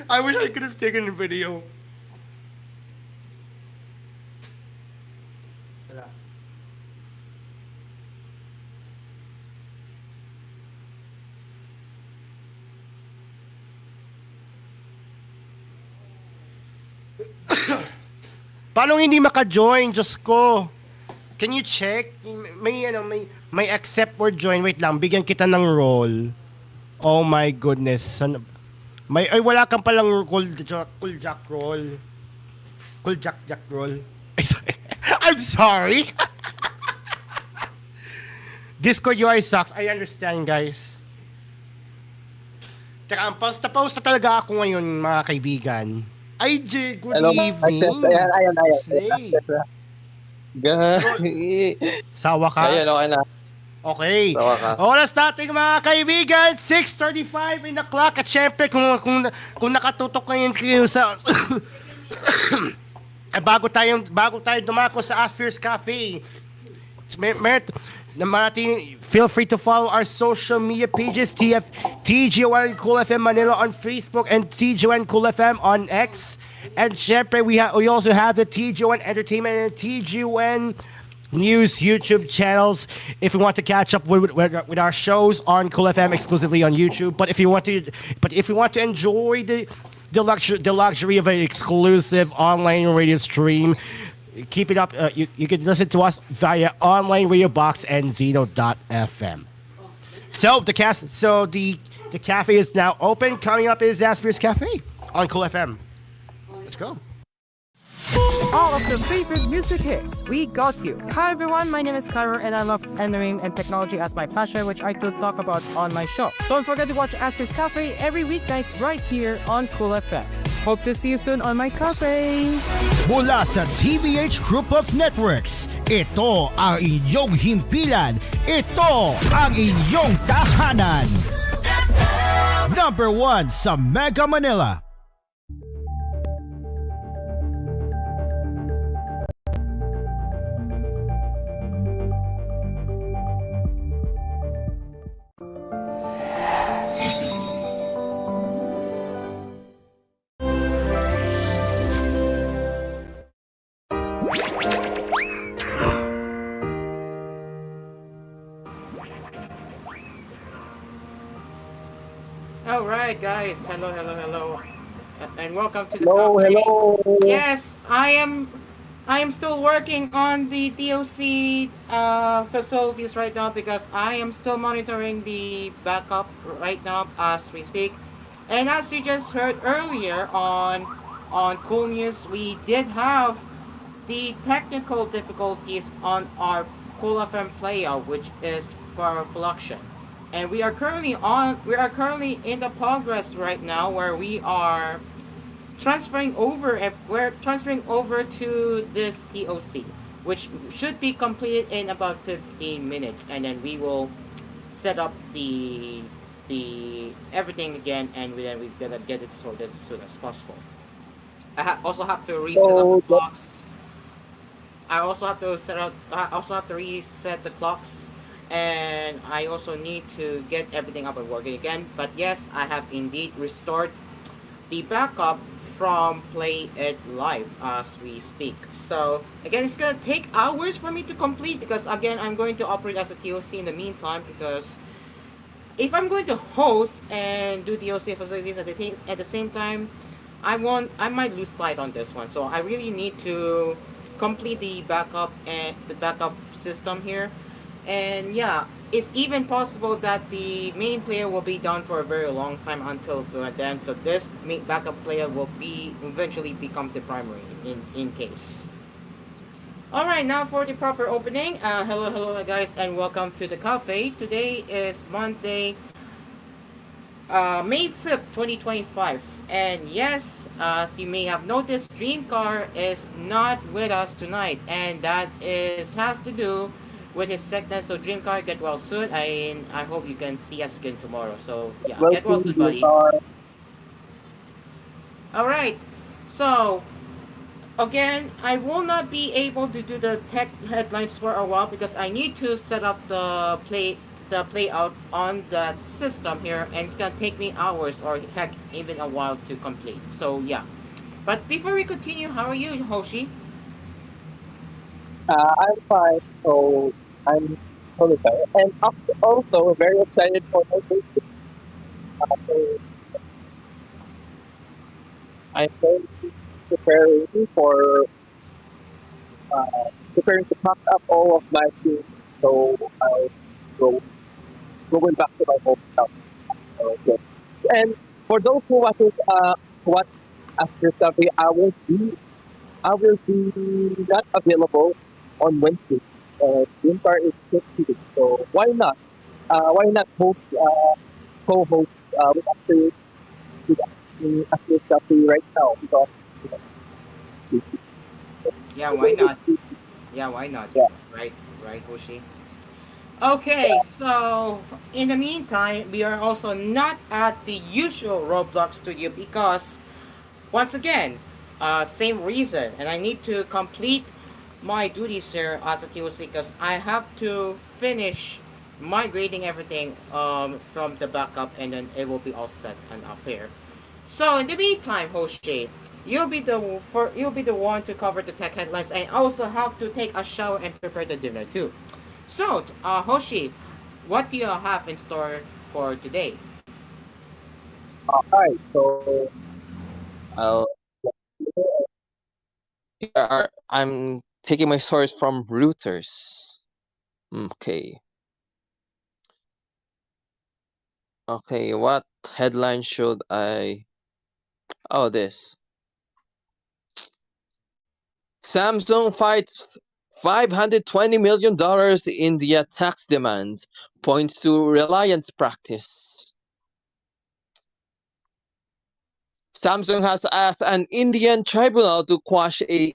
I wish I could have taken a video. Wala. Paano hindi maka-join? Diyos ko. Can you check? May accept or join. Wait lang, bigyan kita ng role. Oh my goodness. Wala kang palang cool jack roll. Cool jack roll. Ay, sorry. I'm sorry. Discord UI sucks. I understand, guys. Teka, post na talaga ako ngayon, mga kaibigan. IG, good Hello, evening. ayan. Slay. Gay. Sawa ka? Ayan, okay na. Okay. Sawa ka. Oras natin mga kaibigan, 6:35 in the clock. At syempre, kung nakatutok kayo sa... bago tayo dumako sa Asphere's Cafe, feel free to follow our social media pages, TGON Cool FM Manila on Facebook and TGON Cool FM on X. And syempre, we also have the TGON Entertainment and TGON News YouTube channels if you want to catch up with our shows on Cool FM exclusively on YouTube. But if you want to enjoy the luxury of an exclusive online radio stream, keep it up. You can listen to us via online radio box and Zeno.fm. So the cafe is now open. Coming up is Asphere's Cafe on Cool FM. Let's go. All of the favorite music hits, we got you. Hi everyone, my name is Karo and I love engineering and technology as my passion, which I could talk about on my show. Don't forget to watch Asphere's Cafe every weeknights right here on Cool FM. Hope to see you soon on my cafe. Mula sa TVH Group of Networks, ito ang inyong himpilan. Ito ang inyong tahanan. Number 1 sa Mega Manila. Alright guys, hello, and welcome to the Hello, cafe. hello. Yes, I am still working on the DOC facilities right now because I am still monitoring the backup right now as we speak. And as you just heard earlier on Cool News, we did have the technical difficulties on our Cool FM playout, which is for Fluxion. And we are currently in the progress right now where we're transferring over to this TOC, which should be completed in about 15 minutes, and then we will set up the everything again, and then we're gonna get it sorted as soon as possible. Also have to reset up the clocks. I also have to reset the clocks, and I also need to get everything up and working again. But yes, I have indeed restored the backup from Play It Live as we speak. So again, it's gonna take hours for me to complete because again, I'm going to operate as a TOC in the meantime, because if I'm going to host and do DOC facilities at the same time, I might lose sight on this one. So I really need to complete the backup system here. And yeah, it's even possible that the main player will be down for a very long time until then. So this backup player will eventually become the primary in case. Alright, now for the proper opening. Hello guys, and welcome to the cafe. Today is Monday, May 5th, 2025. And yes, as you may have noticed, Dreamcar is not with us tonight. And that has to do with his sickness. So Dreamcar, get well soon. I hope you can see us again tomorrow. So yeah, get well soon, buddy. Alright, so again, I will not be able to do the tech headlines for a while because I need to set up the play out on that system here, and it's gonna take me hours or heck even a while to complete. So yeah. But before we continue, how are you, Hoshi? I'm fine, so I'm totally fine. And also very excited for my birthday. So I'm currently preparing for preparing to pack up all of my things. So I'll go going back to my hometown. So, yes. And for those who watches what after Saturday, I will be not available on Wednesday. Winter is fixed, so why not host co-host with after Saturday right now because you Yeah, why not? know, Yeah, why not? yeah. Right, right, Hoshi. Okay, so in the meantime, we are also not at the usual Roblox studio because once again, same reason, and I need to complete my duties here as a TOC because I have to finish migrating everything from the backup, and then it will be all set and up here. So in the meantime, Hoshi, you'll be the one to cover the tech headlines, and also have to take a shower and prepare the dinner too. So, Hoshi, what do you have in store for today? Alright, so I'll I'm taking my source from Reuters. Okay. Okay, what headline should I Oh, this. Samsung fights $520 million India tax demand, points to Reliance practice. Samsung has asked an Indian tribunal to quash a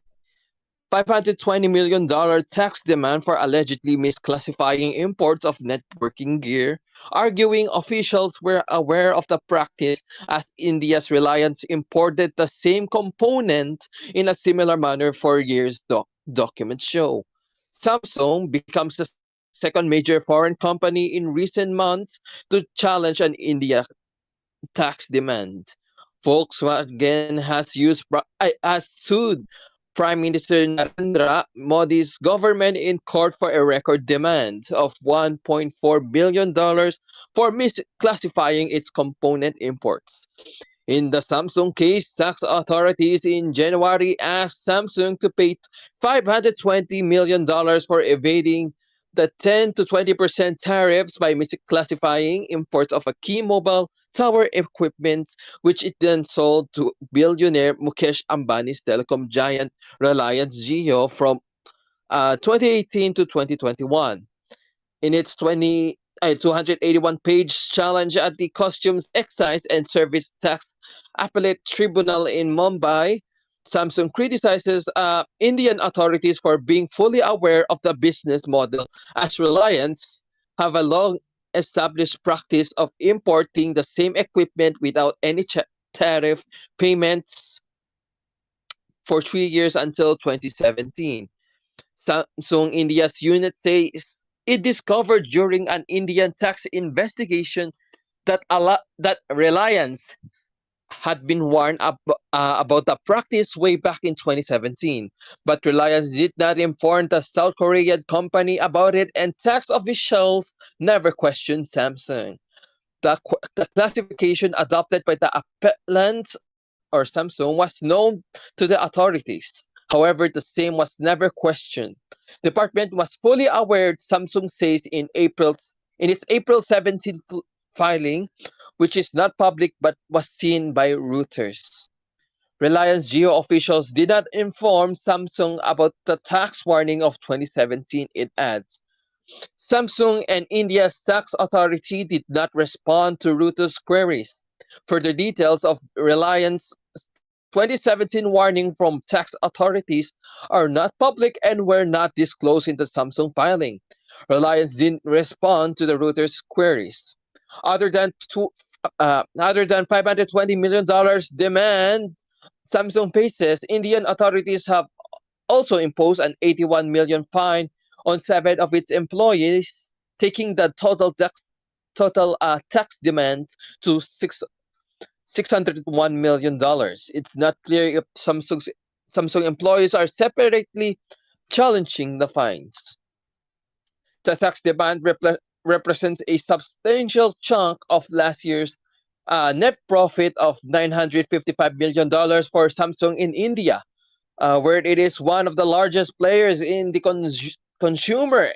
$520 million tax demand for allegedly misclassifying imports of networking gear, arguing officials were aware of the practice as India's Reliance imported the same component in a similar manner for years, documents show. Samsung becomes the second major foreign company in recent months to challenge an India tax demand. Volkswagen has sued Prime Minister Narendra Modi's government in court for a record demand of $1.4 billion for misclassifying its component imports. In the Samsung case, tax authorities in January asked Samsung to pay $520 million for evading the 10 to 20% tariffs by misclassifying imports of a key mobile tower equipment, which it then sold to billionaire Mukesh Ambani's telecom giant Reliance Jio from 2018 to 2021. In its 281-page challenge at the Customs Excise and Service Tax Appellate Tribunal in Mumbai, Samsung criticizes Indian authorities for being fully aware of the business model, as Reliance have a long established practice of importing the same equipment without any tariff payments for 3 years until 2017. Samsung India's unit says it discovered during an Indian tax investigation that Reliance had been warned about the practice way back in 2017, but Reliance did not inform the South Korean company about it, and tax officials never questioned Samsung. The classification adopted by the appellant or Samsung was known to the authorities. However, the same was never questioned. The department was fully aware, Samsung says in its April 17th filing, which is not public but was seen by Reuters. Reliance Geo officials did not inform Samsung about the tax warning of 2017, it adds. Samsung and India's tax authority did not respond to Reuters' queries. Further details of Reliance's 2017 warning from tax authorities are not public and were not disclosed in the Samsung filing. Reliance didn't respond to the Reuters queries. Other than $520 million demand Samsung faces, Indian authorities have also imposed an 81 million fine on seven of its employees taking the total tax demand to $601 million. It's not clear if Samsung employees are separately challenging the fines. The tax demand represents a substantial chunk of last year's net profit of $955 million for Samsung in India, where it is one of the largest players in the consumer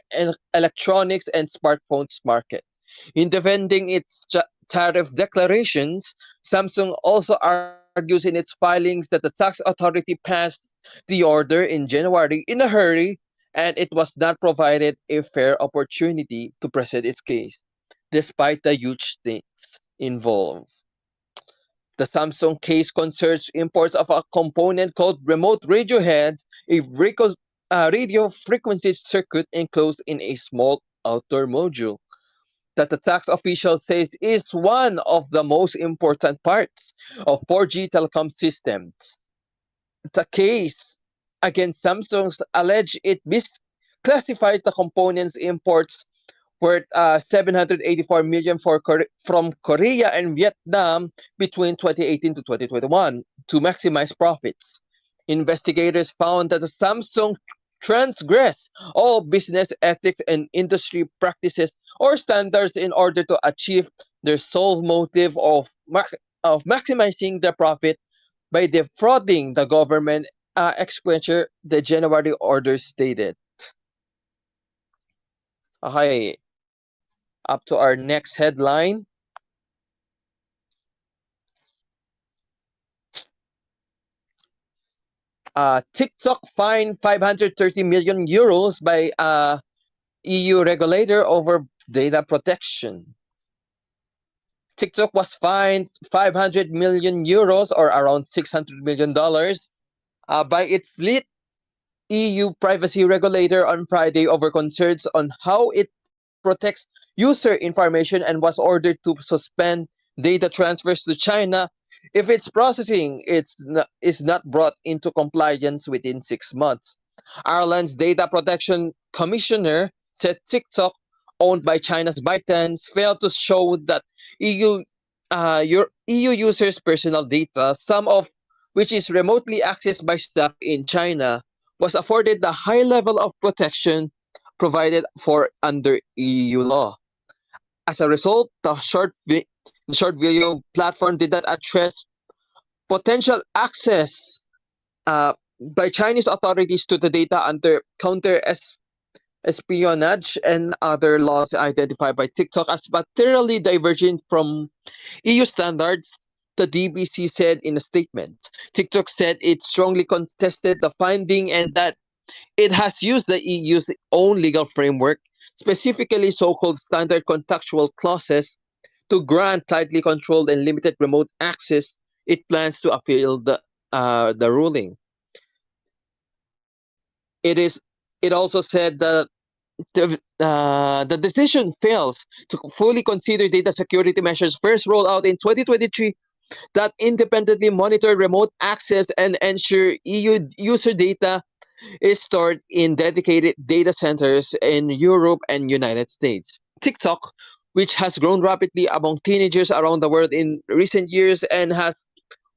electronics and smartphones market. In defending its tariff declarations, Samsung also argues in its filings that the tax authority passed the order in January in a hurry and it was not provided a fair opportunity to present its case, despite the huge stakes involved. The Samsung case concerns imports of a component called remote radio head, a radio frequency circuit enclosed in a small outdoor module that the tax official says is one of the most important parts of 4G telecom systems. The case against Samsung's alleged it misclassified the components imports worth 784 million from Korea and Vietnam between 2018 to 2021 to maximize profits. Investigators found that the Samsung transgressed all business ethics and industry practices or standards in order to achieve their sole motive of maximizing their profit by defrauding the government expenditure, the January order stated. Okay, up to our next headline. TikTok fined 530 million euros by EU regulator over data protection. TikTok was fined 500 million euros or around $600 million by its lead EU privacy regulator on Friday over concerns on how it protects user information and was ordered to suspend data transfers to China if its processing is not brought into compliance within 6 months. Ireland's Data Protection Commissioner said TikTok, owned by China's ByteDance, failed to show that EU EU users' personal data, some of which is remotely accessed by staff in China, was afforded the high level of protection provided for under EU law. As a result, the short video platform did not address potential access by Chinese authorities to the data under espionage and other laws identified by TikTok as materially divergent from EU standards, the DBC said in a statement. TikTok said it strongly contested the finding and that it has used the EU's own legal framework, specifically so-called standard contextual clauses, to grant tightly controlled and limited remote access. It plans to appeal the ruling. It is. It also said that the decision fails to fully consider data security measures first rolled out in 2023 that independently monitor remote access and ensure EU user data is stored in dedicated data centers in Europe and United States. TikTok, which has grown rapidly among teenagers around the world in recent years and has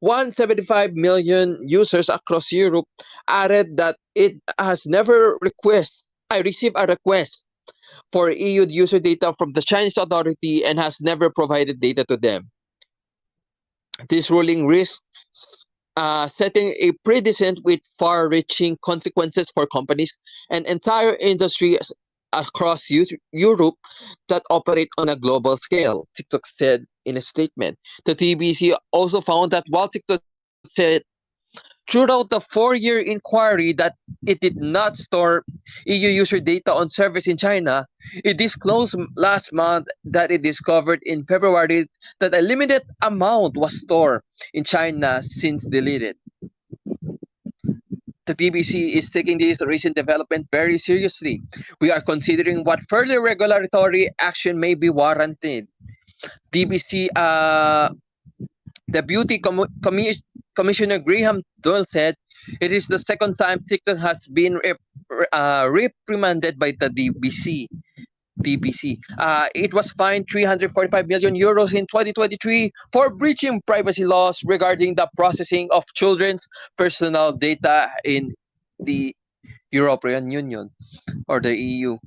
175 million users across Europe, added that it has never received a request for EU user data from the Chinese authority and has never provided data to them. This ruling risks setting a precedent with far-reaching consequences for companies and entire industries across Europe that operate on a global scale, TikTok said in a statement. The TBC also found that while TikTok said throughout the 4-year inquiry that it did not store EU user data on servers in China, it disclosed last month that it discovered in February that a limited amount was stored in China since deleted. The TBC is taking this recent development very seriously. We are considering what further regulatory action may be warranted. TBC Deputy Commissioner Graham Doyle said it is the second time TikTok has been reprimanded by the DBC. BBC. It was fined 345 million euros in 2023 for breaching privacy laws regarding the processing of children's personal data in the European Union or the EU.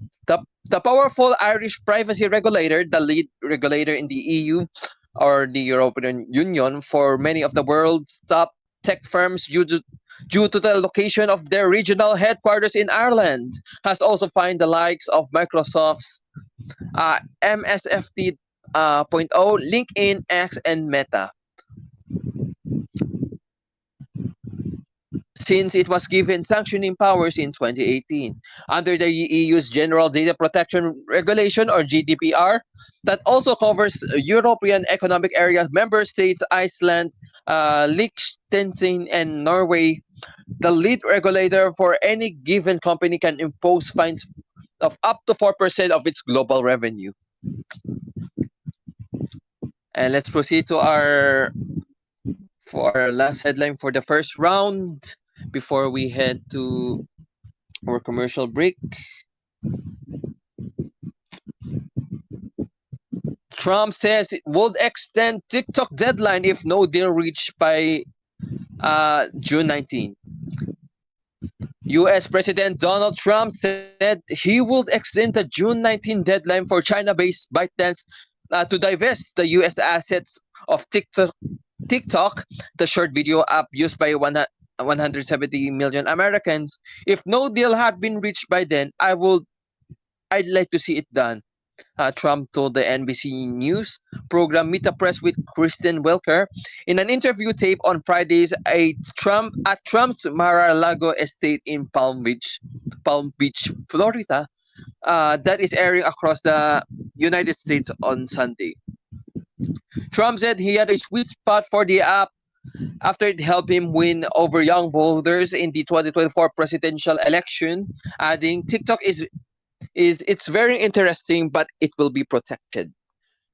The powerful Irish privacy regulator, the lead regulator in the EU or the European Union for many of the world's top tech firms due to the location of their regional headquarters in Ireland, has also fined the likes of Microsoft's MSFT point oh, LinkedIn, X, and Meta, since it was given sanctioning powers in 2018 under the EU's General Data Protection Regulation or GDPR that also covers European Economic Area member states Iceland, Liechtenstein, and Norway. The lead regulator for any given company can impose fines of up to 4% of its global revenue. And let's proceed to our for our last headline for the first round before we head to our commercial break. Trump says it would extend TikTok deadline if no deal reached by June 19. US President Donald Trump said he would extend the June 19 deadline for China-based ByteDance to divest the US assets of TikTok, the short video app used by 170 million Americans. If no deal had been reached by then, I'd like to see it done. Trump told the NBC News program Meet the Press with Kristen Welker in an interview tape on Fridays at Trump's Mar-a-Lago estate in Palm Beach, Florida, that is airing across the United States on Sunday. Trump said he had a sweet spot for the app after it helped him win over young voters in the 2024 presidential election, adding, TikTok is it's very interesting, but it will be protected.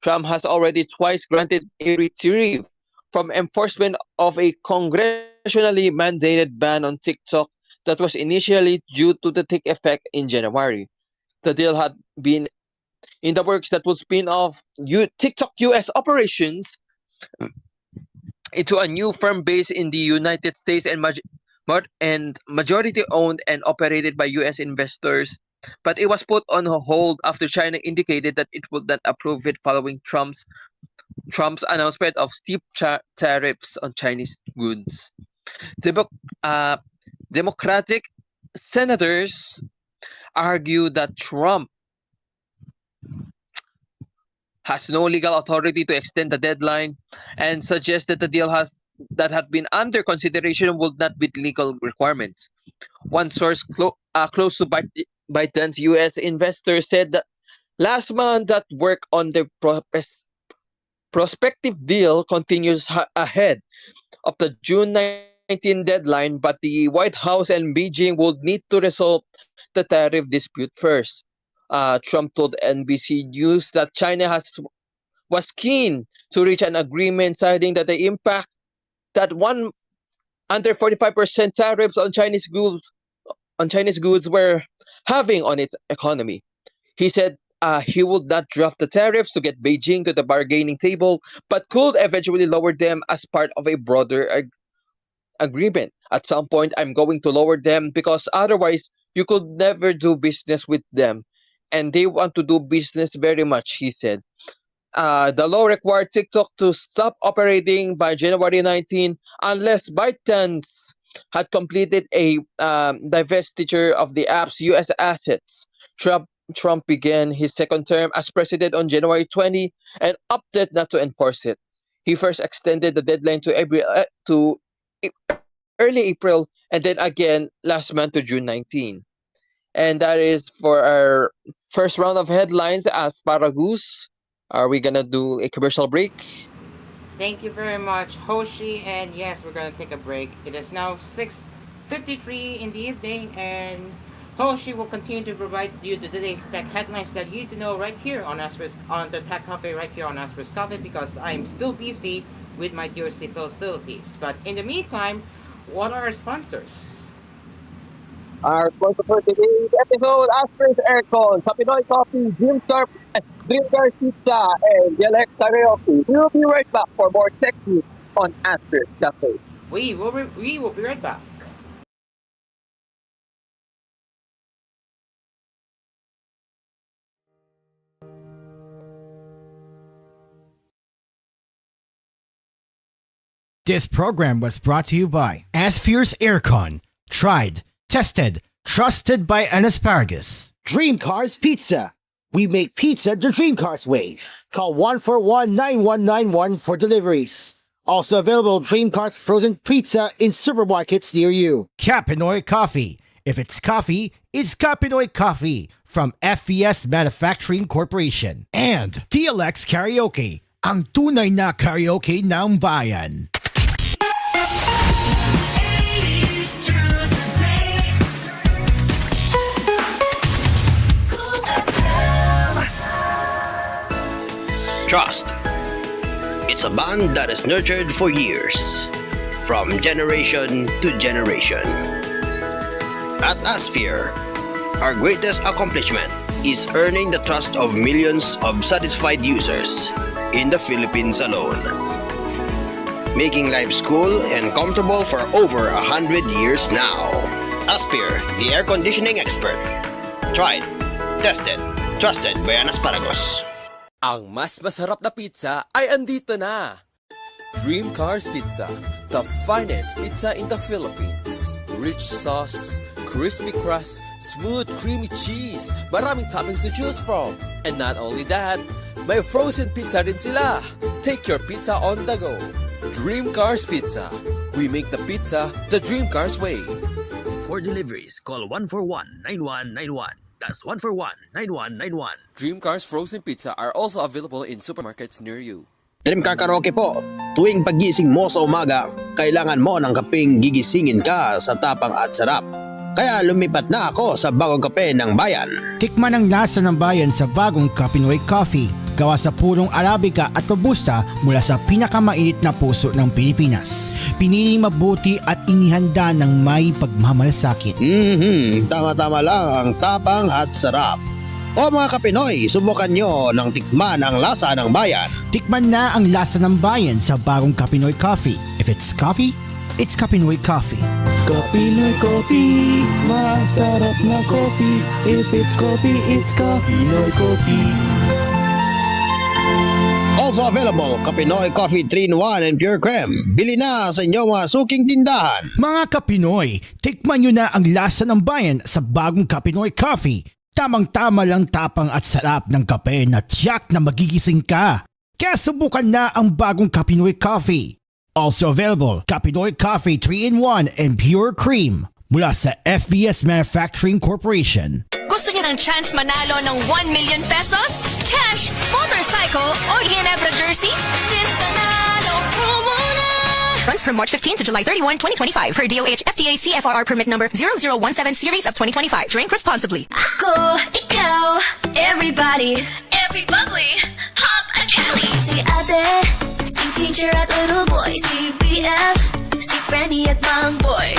Trump has already twice granted a reprieve from enforcement of a congressionally mandated ban on TikTok that was initially due to the take effect in January. The deal had been in the works that would spin off TikTok US operations into a new firm based in the United States and majority owned and operated by US investors, but it was put on hold after China indicated that it would not approve it following Trump's announcement of steep tariffs on Chinese goods. Demo- uh, Democratic senators argue that Trump has no legal authority to extend the deadline and suggest that the deal that had been under consideration would not meet legal requirements. One source close to ByteDance U.S. investors said that last month that work on the prospective deal continues ahead of the June 19 deadline, but the White House and Beijing would need to resolve the tariff dispute first. Trump told NBC News that China was keen to reach an agreement, citing that the impact that one under 45% tariffs on Chinese goods were having on its economy. He said he would not draft the tariffs to get Beijing to the bargaining table, but could eventually lower them as part of a broader agreement. At some point, I'm going to lower them because otherwise you could never do business with them. And they want to do business very much, he said. The law required TikTok to stop operating by January 19 unless ByteDance had completed a divestiture of the app's U.S. assets. Trump began his second term as president on January 20 and opted not to enforce it. He first extended the deadline to early April and then again last month to June 19. And that is for our first round of headlines as Paragoose. Are we gonna do a commercial break? Thank you very much, Hoshi. And yes, we're gonna take a break. It is now 6:53 in the evening, and Hoshi will continue to provide you the today's tech headlines that you need to know right here on on the Tech Cafe right here on Asper's Cafe because I'm still busy with my DRC facilities. But in the meantime, what are our sponsors? Our sponsor for today's episode, Asphere's Aircon, sa Pinoy Coffee, Dream Car Pizza, and Dialect Karaoke. We will be right back for more tech news on Asphere's Cafe. We will be right back. This program was brought to you by Asphere's Aircon. Tried, tested, trusted by an asparagus. Dream Cars Pizza. We make pizza the Dream Cars way. Call 141-9191 for deliveries. Also available Dream Cars frozen pizza in supermarkets near you. Kapinoy Coffee. If it's coffee, it's Kapinoy Coffee from FVS Manufacturing Corporation. And DLX Karaoke, ang tunay na karaoke ng bayan. Trust. It's a bond that is nurtured for years, from generation to generation. At Asphere, our greatest accomplishment is earning the trust of millions of satisfied users in the Philippines alone, making life cool and comfortable for over 100 years now. Asphere, the air conditioning expert. Tried, tested, trusted by an asparagus. Ang mas masarap na pizza ay andito na! Dream Cars Pizza, the finest pizza in the Philippines. Rich sauce, crispy crust, smooth creamy cheese, maraming toppings to choose from. And not only that, may frozen pizza rin sila. Take your pizza on the go. Dream Cars Pizza. We make the pizza the Dream Cars way. For deliveries, call 141-9191. That's 141-9191. Dream Cars Frozen Pizza are also available in supermarkets near you. Dream Car Karaoke po. Tuwing pagising mo sa umaga, kailangan mo ng kapeng gigisingin ka sa tapang at sarap. Kaya lumipat na ako sa bagong kape ng bayan. Tikman ang lasa ng bayan sa bagong Kapinoy Coffee. Gawa sa purong Arabica at Robusta mula sa pinakamainit na puso ng Pilipinas. Piniling mabuti at inihanda ng may pagmamalasakit. Tama-tama lang ang tapang at sarap. O mga Kapinoy, subukan nyo ng tikman ang lasa ng bayan. Tikman na ang lasa ng bayan sa bagong Kapinoy Coffee. If it's coffee, it's Kapinoy Coffee. Kapinoy Coffee, masarap na coffee. If it's coffee, it's Kapinoy Coffee. Also available, Kapinoy Coffee 3-in-1 and Pure Creme. Bili na sa inyong mga suking tindahan. Mga Kapinoy, tikman nyo na ang lasa ng bayan sa bagong Kapinoy Coffee. Tamang-tama lang tapang at sarap ng kape na tiyak na magigising ka. Kaya subukan na ang bagong Kapinoy Coffee. Also available, Kapinoy Coffee 3-in-1 and Pure Cream mula sa FVS Manufacturing Corporation. Gusto niyo ng chance manalo ng 1 million pesos? Cash, motorcycle, o Ginebra jersey? Since nanalo promo na! Runs from March 15 to July 31, 2025 per DOH FDA CFRR permit number 0017 series of 2025. Drink responsibly. Ako, ikaw, everybody, every bubbly, pop a Kelly. Si ate, si teacher at little boy, si BF, si Frenny at Mang Boy.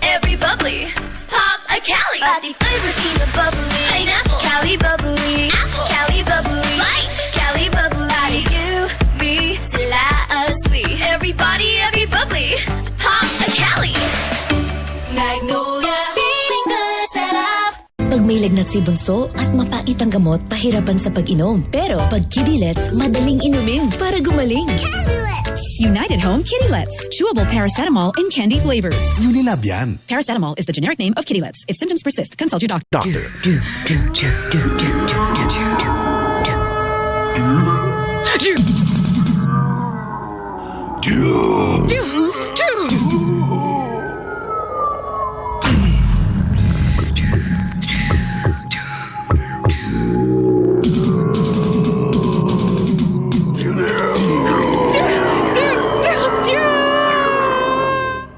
Every bubbly, pop a Cali. Pati flavors, keep it bubbly. Pineapple, Cali bubbly. Apple, Cali bubbly. Light, Cali bubbly. Pati you, me, sila sweet. Everybody, every bubbly, pop a Cali. Magnolia, feeling good, sarap. Pag may lagnat si bunso at mapait ang gamot, pahirapan sa pag-inom. Pero pag Kidilets, madaling inumin para gumaling. United Home Kidilets. Chewable paracetamol in candy flavors. Unilab yan. Paracetamol is the generic name of Kidilets. If symptoms persist, consult your doctor.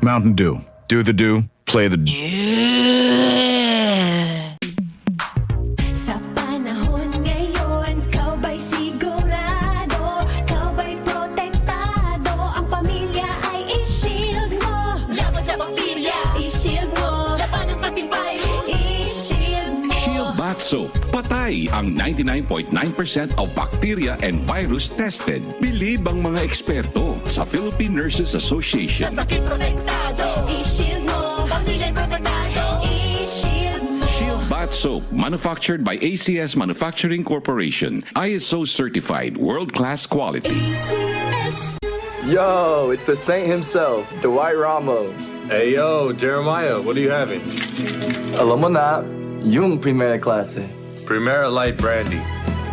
Mountain Dew. Do the do, play the Sa panahon ngayon, kau ba'y sigurado? Kau ba'y protektado? Ang pamilya ay i-shield mo. Laban sa bakterya, i-shield mo. Laban ng matibay patay ang 99.9% of bacteria and virus tested. Believe ang mga eksperto sa Philippine Nurses Association. Sa sakit protektado, i-shield mo. Pamilya protektado, i-shield mo. Shield Bath Soap, manufactured by ACS Manufacturing Corporation. ISO certified, world-class quality. ACS. Yo, it's the saint himself, Dwight Ramos. Hey yo, Jeremiah, what are you having? Alam mo na, yung Primera Klase. Primera Light Brandy.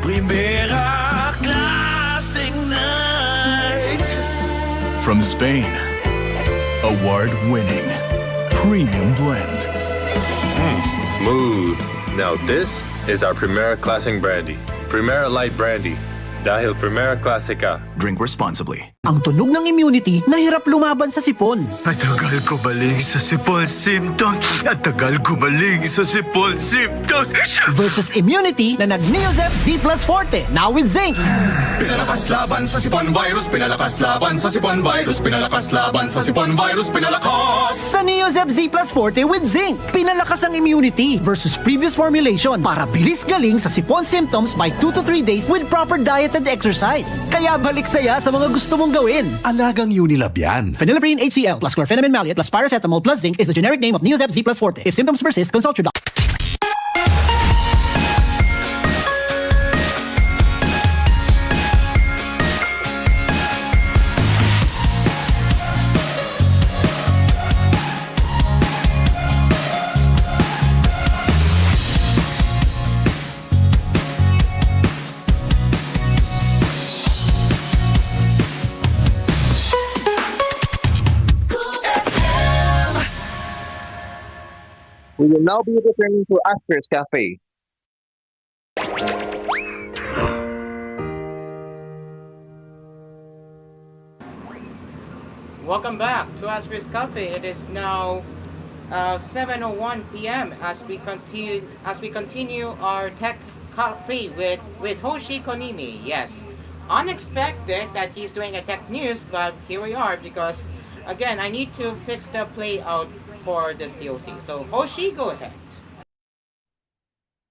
Primera Classic Night. From Spain, award-winning premium blend. Smooth. Now this is our Primera Classic Brandy. Primera Light Brandy. Dahil Primera Classica. Drink responsibly. Ang tunog ng immunity na hirap lumaban sa sipon. At tagal gumaling sa sipon symptoms. At tagal gumaling sa sipon symptoms. Versus immunity na nag-Neozep Z Plus Forte, now with zinc. Pinalakas laban sa sipon virus. Pinalakas laban sa sipon virus. Pinalakas laban sa sipon virus. Pinalakas! Sa Neozep Z Plus Forte with zinc, pinalakas ang immunity versus previous formulation para bilis galing sa sipon symptoms by 2 to 3 days with proper diet and exercise. Kaya balik saya sa mga gusto mong gawin. Alagang Unilab yan. Phenylephrine HCl plus chlorpheniramine maleate plus paracetamol plus zinc is the generic name of Neozep Z Plus Forte. If symptoms persist, consult your doctor. We will now be returning to Asphere's Cafe. Welcome back to Asphere's Cafe. It is now 7:01 p.m. as we continue our tech cafe with Hoshi Konimi. Yes, unexpected that he's doing a tech news, but here we are because again I need to fix the playout for this DOC. So Hoshi, go ahead.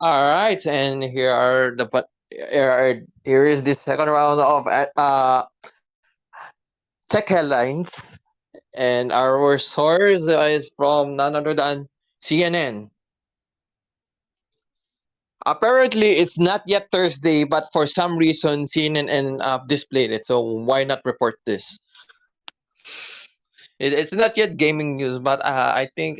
All right, and here is the second round of tech headlines, and our source is from none other than CNN. Apparently, it's not yet Thursday, but for some reason, CNN displayed it. So why not report this? It's not yet gaming news, but I think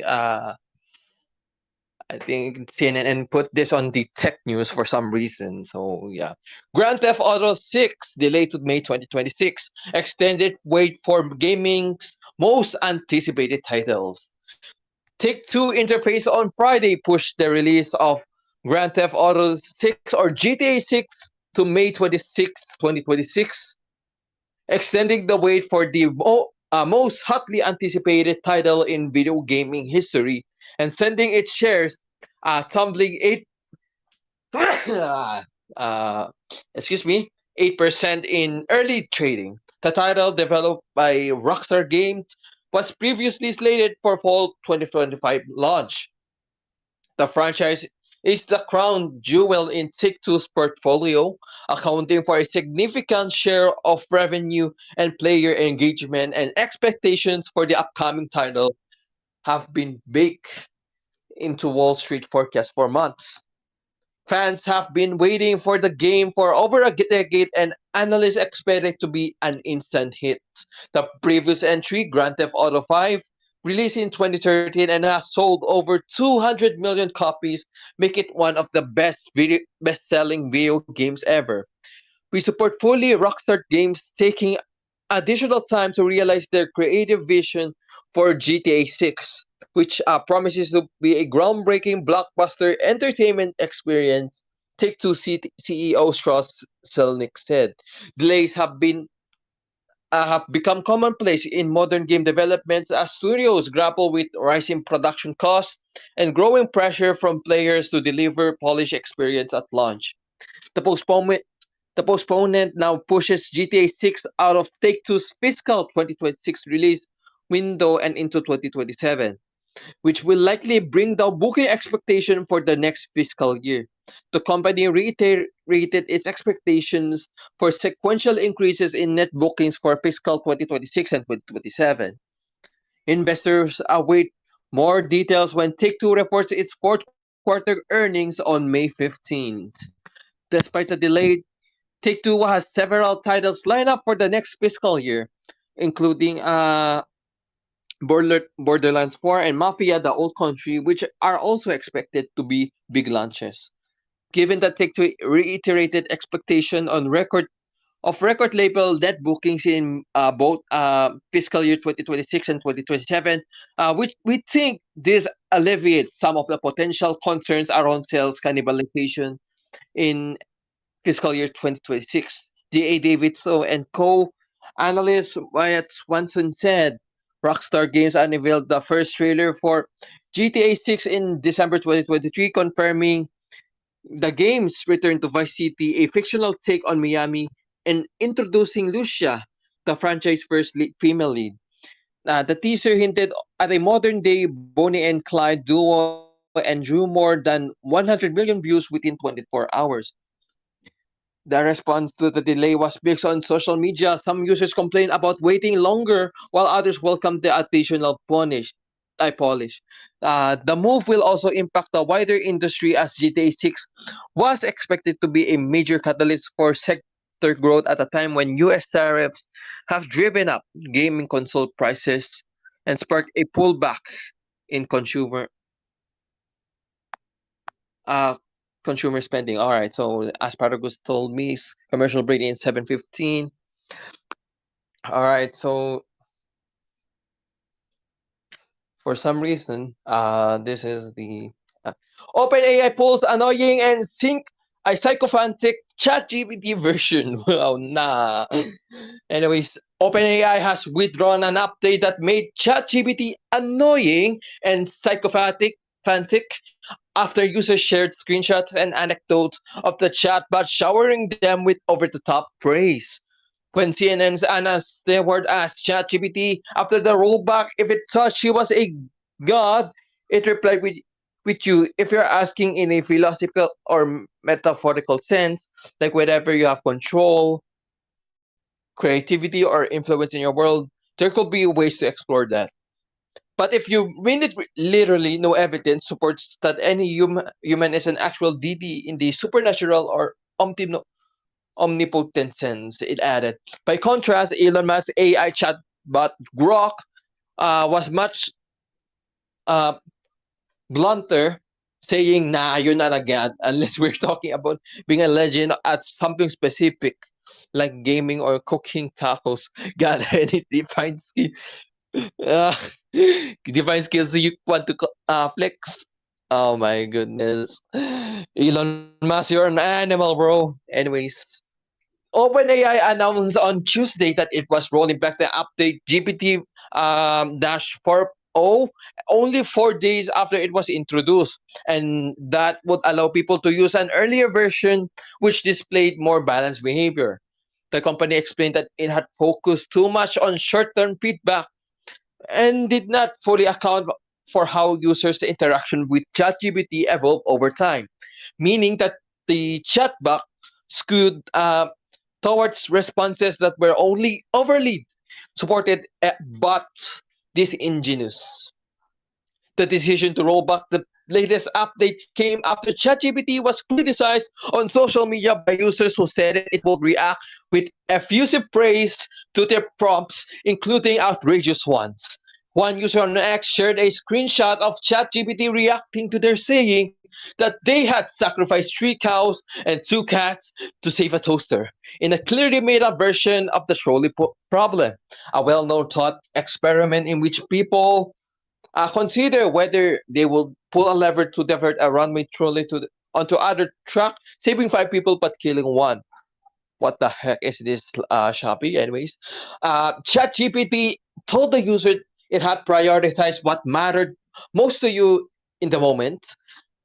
CNN put this on the tech news for some reason. So yeah, Grand Theft Auto 6 delayed to May 2026. Extended wait for gaming's most anticipated titles. Take-Two interface on Friday pushed the release of Grand Theft Auto 6 or GTA 6 to May 26, 2026, extending the wait for the most hotly anticipated title in video gaming history and sending its shares tumbling 8% in early trading. The title, developed by Rockstar Games, was previously slated for fall 2025 launch. The franchise is the crown jewel in Take-Two's portfolio, accounting for a significant share of revenue and player engagement, and expectations for the upcoming title have been baked into Wall Street forecasts for months. Fans have been waiting for the game for over a decade, and analysts expect it to be an instant hit. The previous entry, Grand Theft Auto 5, released in 2013 and has sold over 200 million copies, making it one of the best-selling video games ever. We support fully Rockstar Games taking additional time to realize their creative vision for GTA 6, which promises to be a groundbreaking blockbuster entertainment experience, Take-Two CEO Strauss Zelnick said. Delays have become commonplace in modern game developments as studios grapple with rising production costs and growing pressure from players to deliver polished experience at launch. The postponement now pushes GTA 6 out of Take-Two's fiscal 2026 release window and into 2027. which will likely bring down booking expectation for the next fiscal year. The company reiterated its expectations for sequential increases in net bookings for fiscal 2026 and 2027. Investors await more details when Take-Two reports its fourth quarter earnings on May 15th. Despite the delay, Take-Two has several titles lined up for the next fiscal year, including Borderlands 4 and Mafia: The Old Country, which are also expected to be big launches. Given that Take-Two reiterated expectation on record label net bookings in both fiscal year 2026 and 2027, which we think this alleviates some of the potential concerns around sales cannibalization in fiscal year 2026. D.A. Davidson and co-analyst Wyatt Swanson said Rockstar Games unveiled the first trailer for GTA 6 in December 2023, confirming the game's return to Vice City, a fictional take on Miami, and introducing Lucia, the franchise's first female lead. The teaser hinted at a modern-day Bonnie and Clyde duo and drew more than 100 million views within 24 hours. The response to the delay was mixed on social media. Some users complained about waiting longer, while others welcomed the additional polish. The move will also impact the wider industry as GTA 6 was expected to be a major catalyst for sector growth at a time when US tariffs have driven up gaming console prices and sparked a pullback in uh, consumer spending. All right, so as Paragus told me, commercial break in 7:15. All right, so for some reason, this is the OpenAI pulls annoying and sync a sycophantic ChatGPT version. Wow, nah. Anyways, OpenAI has withdrawn an update that made ChatGPT annoying and sycophantic after users shared screenshots and anecdotes of the chatbot showering them with over-the-top praise. When CNN's Anna Stewart asked ChatGPT after the rollback if it thought she was a god, it replied with you, if you're asking in a philosophical or metaphorical sense, like whenever you have control, creativity, or influence in your world, there could be ways to explore that. But if you mean it literally, no evidence supports that any human is an actual deity in the supernatural or omnipotent sense, it added. By contrast, Elon Musk's AI chatbot Grok was much uh, blunter, saying, nah, you're not a god, unless we're talking about being a legend at something specific, like gaming or cooking tacos. God, any defined skill. Uh, Defined skills you want to flex. Oh my goodness. Elon Musk, you're an animal, bro. Anyways, OpenAI announced on Tuesday that it was rolling back the update GPT dash 4.0 only 4 days after it was introduced, and that would allow people to use an earlier version which displayed more balanced behavior. The company explained that it had focused too much on short-term feedback and did not fully account for how users' interaction with ChatGPT evolved over time, meaning that the chatbot skewed towards responses that were only overly supported but disingenuous. The decision to roll back the latest update came after ChatGPT was criticized on social media by users who said it would react with effusive praise to their prompts, including outrageous ones. One user on X shared a screenshot of ChatGPT reacting to their saying that they had sacrificed 3 cows and 2 cats to save a toaster, in a clearly made up version of the trolley problem, a well known thought experiment in which people consider whether they will pull a lever to divert a runway trolley onto other track, saving 5 people but killing one. What the heck is this, Shopee? Anyways, ChatGPT told the user it had prioritized what mattered most to you in the moment,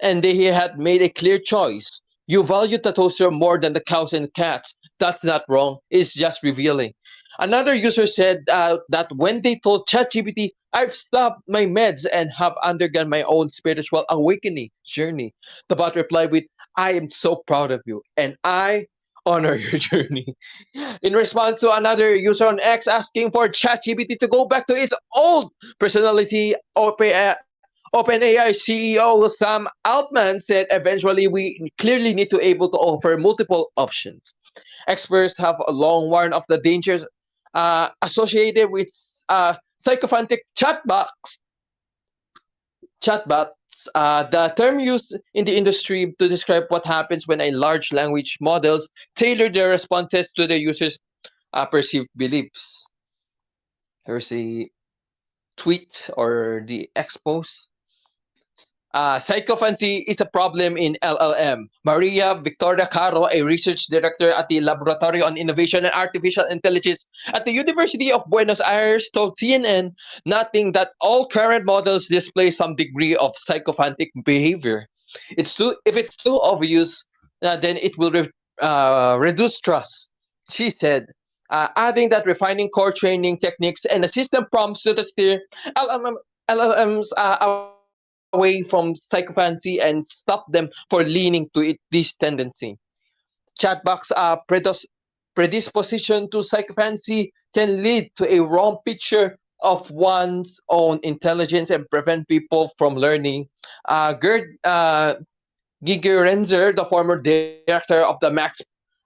and they had made a clear choice You value the toaster more than the cows and cats. That's not wrong. It's just revealing. Another user said that when they told ChatGPT, I've stopped my meds and have undergone my own spiritual awakening journey, the bot replied with, I am so proud of you and I honor your journey. In response to another user on X asking for ChatGPT to go back to its old personality, OpenAI CEO Sam Altman said eventually we clearly need to able to offer multiple options. Experts have long warned of the dangers associated with psychophantic chatbots. The term used in the industry to describe what happens when a large language models tailor their responses to the user's perceived beliefs. Here's a tweet or the expose. Psychophancy is a problem in LLM. Maria Victoria Caro, a research director at the Laboratory on Innovation and Artificial Intelligence at the University of Buenos Aires, told CNN, noting that all current models display some degree of psychophantic behavior. If it's too obvious, then it will reduce trust, she said. Adding that refining core training techniques and the system prompts to the steer LLMs away from psychophancy and stop them for leaning to this tendency. Chatbox predisposition to psychophancy can lead to a wrong picture of one's own intelligence and prevent people from learning. Gerd Gigerenzer, the former director of the Max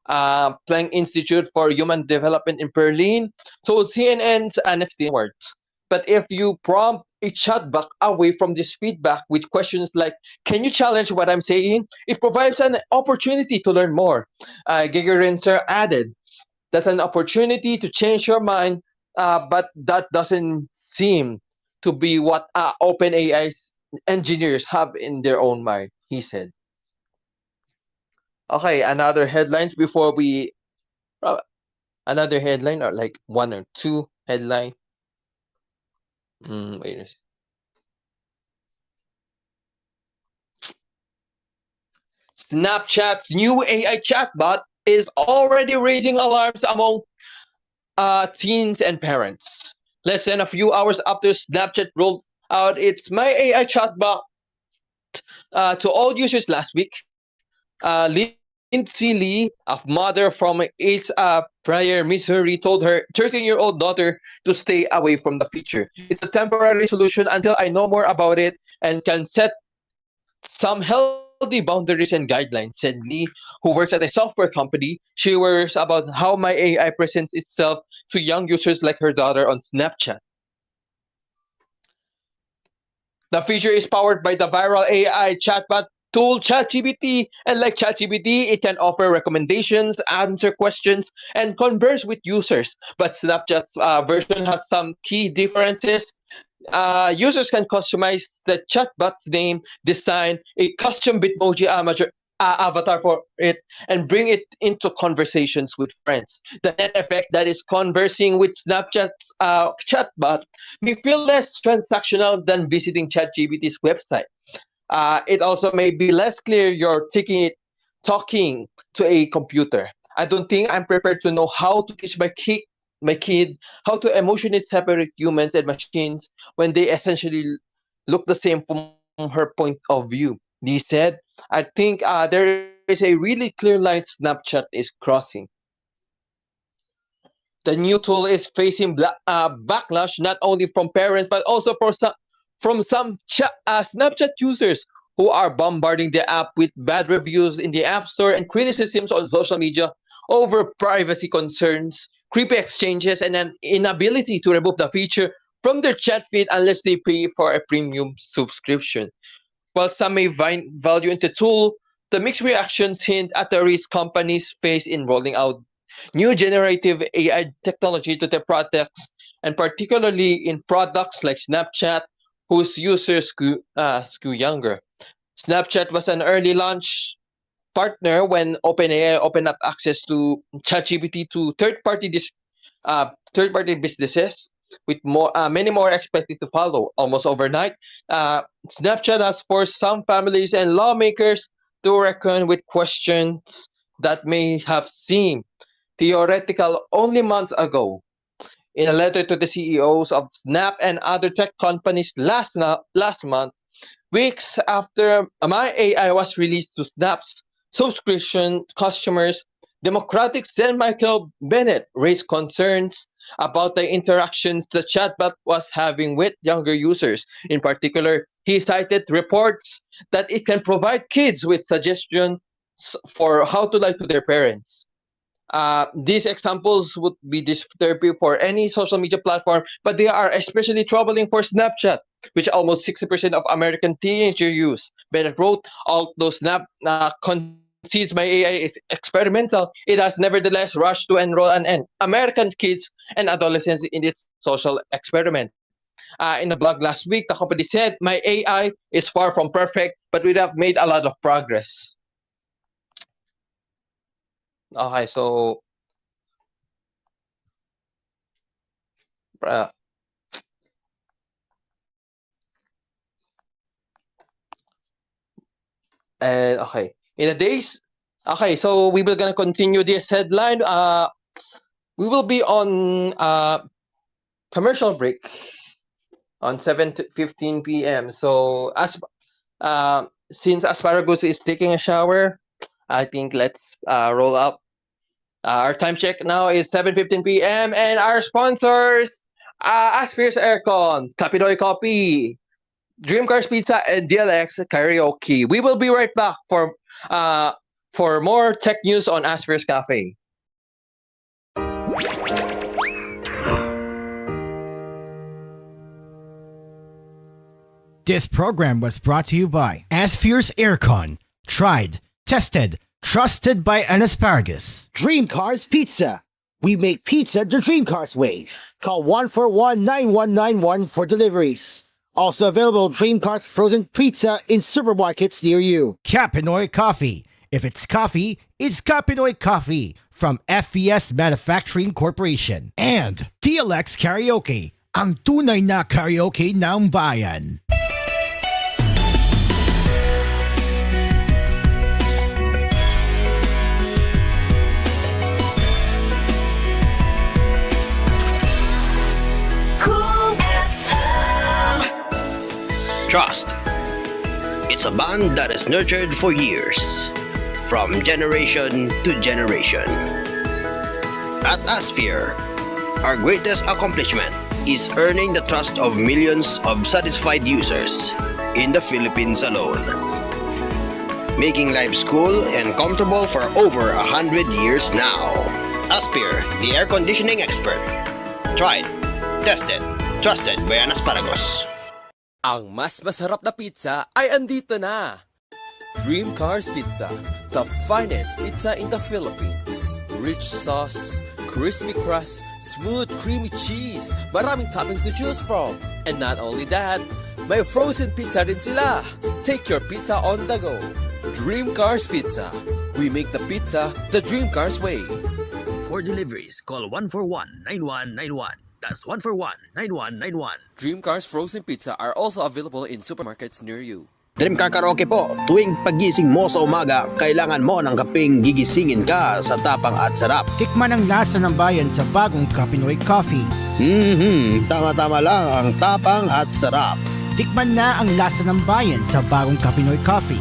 Planck Institute for Human Development in Berlin, told CNN's Honesty Awards. But if you prompt a chatbot away from this feedback with questions like, can you challenge what I'm saying? It provides an opportunity to learn more. Gigerenzer added, that's an opportunity to change your mind, but that doesn't seem to be what OpenAI's engineers have in their own mind, he said. Okay, uh, another headline or like one or two headline. Wait a second. Snapchat's new AI chatbot is already raising alarms among teens and parents. Less than a few hours after Snapchat rolled out its My AI chatbot to all users last week, Lindsay Lee, a mother from its Pryor, Missouri, told her 13-year-old daughter to stay away from the feature. It's a temporary solution until I know more about it and can set some healthy boundaries and guidelines, said Lee, who works at a software company. She worries about how my AI presents itself to young users like her daughter on Snapchat. The feature is powered by the viral AI chatbot tool ChatGPT, and like ChatGPT, it can offer recommendations, answer questions, and converse with users. But Snapchat's version has some key differences. Users can customize the chatbot's name, design a custom Bitmoji avatar for it, and bring it into conversations with friends. The net effect that is conversing with Snapchat's chatbot may feel less transactional than visiting ChatGPT's website. It also may be less clear you're talking to a computer. I don't think I'm prepared to know how to teach my kid how to emotionally separate humans and machines when they essentially look the same from her point of view. Lee said, I think there is a really clear line Snapchat is crossing. The new tool is facing backlash not only from parents but also from some Snapchat users who are bombarding the app with bad reviews in the App Store and criticisms on social media over privacy concerns, creepy exchanges, and an inability to remove the feature from their chat feed unless they pay for a premium subscription. While some may find value in the tool, the mixed reactions hint at the risk companies face in rolling out new generative AI technology to their products, and particularly in products like Snapchat, whose users skew younger. Snapchat was an early launch partner when OpenAI opened up access to ChatGPT to third-party businesses, with many more expected to follow almost overnight. Snapchat has forced some families and lawmakers to reckon with questions that may have seemed theoretical only months ago. In a letter to the CEOs of Snap and other tech companies last month, weeks after my AI was released to Snap's subscription customers, Democratic Sen Michael Bennett raised concerns about the interactions the chatbot was having with younger users. In particular, he cited reports that it can provide kids with suggestions for how to lie to their parents. These examples would be disturbing for any social media platform, but they are especially troubling for Snapchat, which almost 60% of American teenagers use. Bennett wrote, although Snap concedes my AI is experimental, it has nevertheless rushed to enroll American kids and adolescents in its social experiment. In a blog last week, the company said, my AI is far from perfect, but we have made a lot of progress. Okay, so uh, and okay, in the days, okay, so we will gonna continue this headline. We will be on commercial break on 7:15 p.m. So since Asparagus is taking a shower, I think let's roll up. Our time check now is 7:15 p.m. and our sponsors, Asphere's Aircon, Capinoy Coffee, Dream Cars Pizza, and DLX Karaoke. We will be right back for more tech news on Asphere's Cafe. This program was brought to you by Asphere's Aircon. Tried, tested, trusted by an asparagus. Dream Cars Pizza. We make pizza the Dream Cars way. Call 141-9191 for deliveries. Also available Dream Cars frozen pizza in supermarkets near you. Capinoy Coffee. If it's coffee, it's Capinoy Coffee from FES Manufacturing Corporation. And DLX Karaoke, ang tunay na karaoke ng bayan. Trust. It's a bond that is nurtured for years, from generation to generation. At Asphere, our greatest accomplishment is earning the trust of millions of satisfied users in the Philippines alone, making life cool and comfortable for over 100 years now. Asphere, the air conditioning expert. Tried, tested, trusted by an asparagus. Ang mas masarap na pizza ay andito na! Dream Cars Pizza, the finest pizza in the Philippines. Rich sauce, crispy crust, smooth creamy cheese, maraming toppings to choose from. And not only that, may frozen pizza rin sila. Take your pizza on the go. Dream Cars Pizza. We make the pizza the Dream Cars way. For deliveries, call 141-9191. That's 141-9191. Dream Cars Frozen Pizza are also available in supermarkets near you. Dream Car Karaoke po, tuwing pagising mo sa umaga, kailangan mo ng kapeng gigisingin ka sa tapang at sarap. Tikman ang lasa ng bayan sa bagong Capinoy Coffee. Tama-tama lang ang tapang at sarap. Tikman na ang lasa ng bayan sa bagong Capinoy Coffee.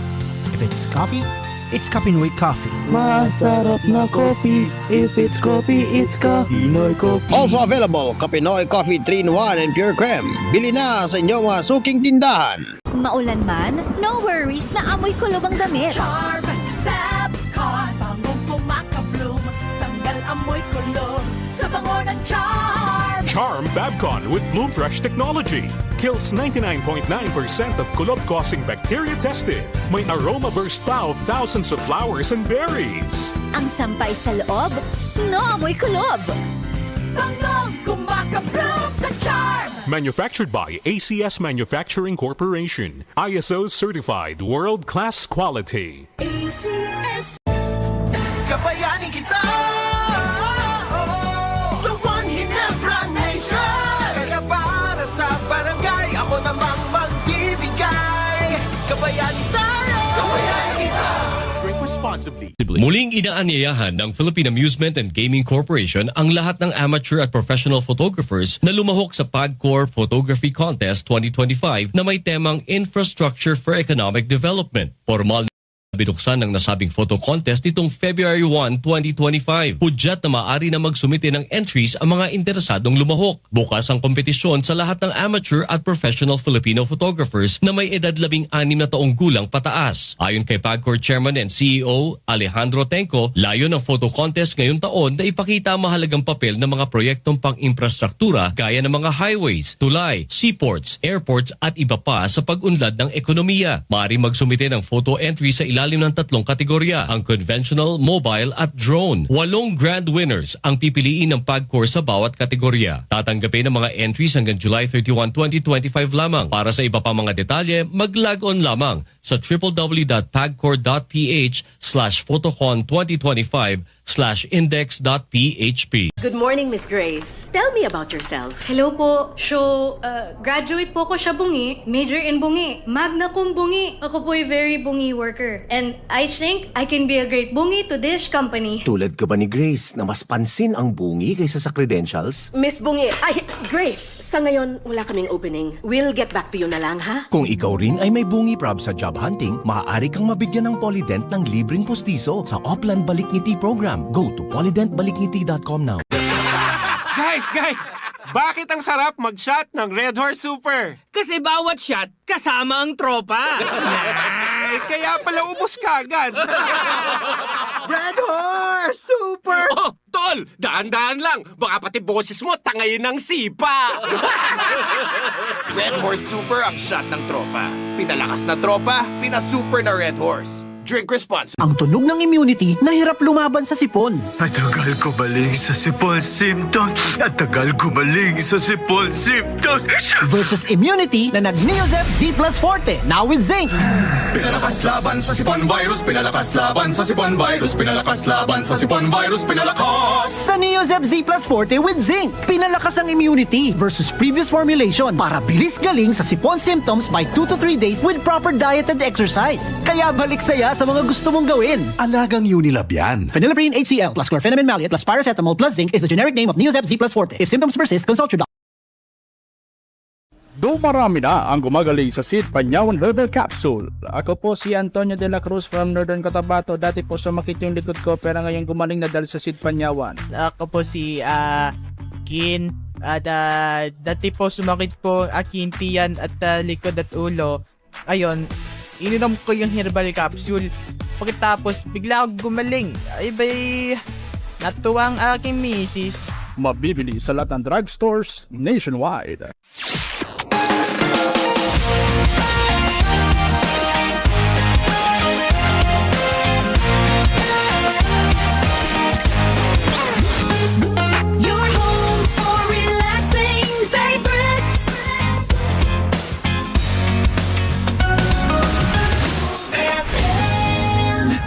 If it's coffee, it's Capinoy Coffee. Masarap na coffee. If it's coffee, it's Capinoy Coffee. Also available, Capinoy Coffee 3-in-1 and Pure Creme. Bili na sa inyong mga suking tindahan. Maulan man, no worries na amoy kulob ang damit. Charm, Babcon, bangong kumakabloom, tanggal amoy kulob sa bango ng Charm. Charm Babcon with Bloom Fresh technology kills 99.9% of kulob-causing bacteria tested. May aroma burst pa of thousands of flowers and berries. Ang sampay sa loob, no amoy kulob. Bangong kumakabloom sa Charm. Manufactured by ACS Manufacturing Corporation. ISO certified world-class quality. ACS. Kabayanin kita sa One Ginebra Nation. Kaya para sa barangay, ako namang magbibigay. Kabayanin tayo, kabayanin kita. responsibly. Muling inaanyayahan ng Philippine Amusement and Gaming Corporation ang lahat ng amateur at professional photographers na lumahok sa PAGCOR Photography Contest 2025 na may temang Infrastructure for Economic Development. Formal binuksan ng nasabing photo contest nitong February 1, 2025. Hudyat na maaari na magsumite ng entries ang mga interesadong lumahok. Bukas ang kompetisyon sa lahat ng amateur at professional Filipino photographers na may edad 16 na taong gulang pataas. Ayon kay PAGCOR Chairman and CEO Alejandro Tenco, layo ng photo contest ngayong taon na ipakita ang mahalagang papel ng mga proyektong pang-infrastruktura gaya ng mga highways, tulay, seaports, airports at iba pa sa pag-unlad ng ekonomiya. Maaari magsumite ng photo entry sa ilalim ng 3 kategorya, ang conventional, mobile at drone. 8 grand winners ang pipiliin ng PAGCOR sa bawat kategorya. Tatanggapin ang mga entries hanggang July 31, 2025 lamang. Para sa iba pa mga detalye, mag-log on lamang sa www.pagcor.ph/photocon2025/index.php. Good morning, Miss Grace. Tell me about yourself. Hello po. Graduate po ko siya bungi, major in bungi, magna cum bungi. Ako po ay very bungi worker. And I think I can be a great bungi to this company. Tulad ka ba ni Grace na mas pansin ang bungi kaysa sa credentials? Miss Bungi, Grace, sa ngayon wala kaming opening. We'll get back to you na lang, ha? Kung ikaw rin ay may bungi prob sa job hunting, maaari kang mabigyan ng Polydent ng libreng pustiso sa Oplan Balikngiti program. Go to polydentbalikngiti.com now. Guys! Bakit ang sarap mag-shot ng Red Horse Super? Kasi bawat shot, kasama ang tropa. Kaya pala ubos ka agad. Red Horse Super! Oh, tol! Daan-daan lang. Baka pati boses mo tangayin ng sipa. Red Horse Super ang shot ng tropa. Pinalakas na tropa, pinasuper na Red Horse. Drink responsibly. Ang tunog ng immunity na hirap lumaban sa sipon. Matagal gumaling sa sipon symptoms. Matagal gumaling sa sipon symptoms. Versus immunity na nag-Neozep Z Plus Forte, now with zinc. Pinalakas laban sa sipon virus, pinalakas laban sa sipon virus, pinalakas laban sa sipon virus, pinalakas. Sa Neozep Z Plus Forte with zinc, pinalakas ang immunity versus previous formulation para bilis galing sa sipon symptoms by 2 to 3 days with proper diet and exercise. Kaya balik saya sa mga gusto mong gawin. Alagang Unilab yan. Phenylephrine HCl plus chlorpheniramine maleate plus paracetamol plus zinc is the generic name of Neozep Z Plus Forte. If symptoms persist, consult your doctor. Dumarami na ang gumagaling sa Sid Panyawan Herbal Capsule. Ako po si Antonio de la Cruz from Northern Cotabato. Dati po sumakit yung likod ko pero ngayon gumaling na dahil sa Sid Panyawan. Ako po si Kin. Dati po sumakit po aking tiyan at likod at ulo. Ayon, ininom ko yung herbal capsule. Pagkatapos, bigla ako gumaling. Ay bay, natuwa ang aking misis. Mabibili sa lahat ng drugstores nationwide. Your home for relaxing favorites. FM.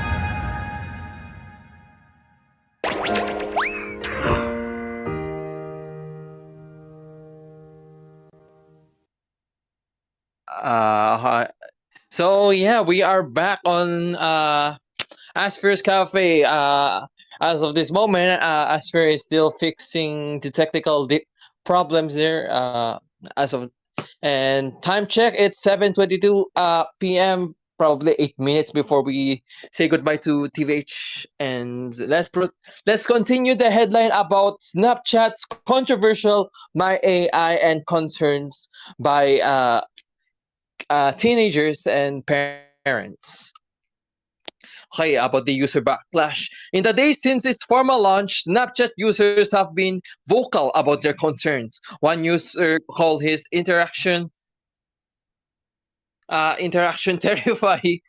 So yeah, we are back on Asphere's Cafe. As of this moment, Asphere is still fixing the technical problems there. And time check, it's 7:22 p.m. Probably 8 minutes before we say goodbye to TVH. And let's continue the headline about Snapchat's controversial My AI and concerns by teenagers and parents. Okay, about the user backlash. In the days since its formal launch, Snapchat users have been vocal about their concerns. One user called his interaction terrifying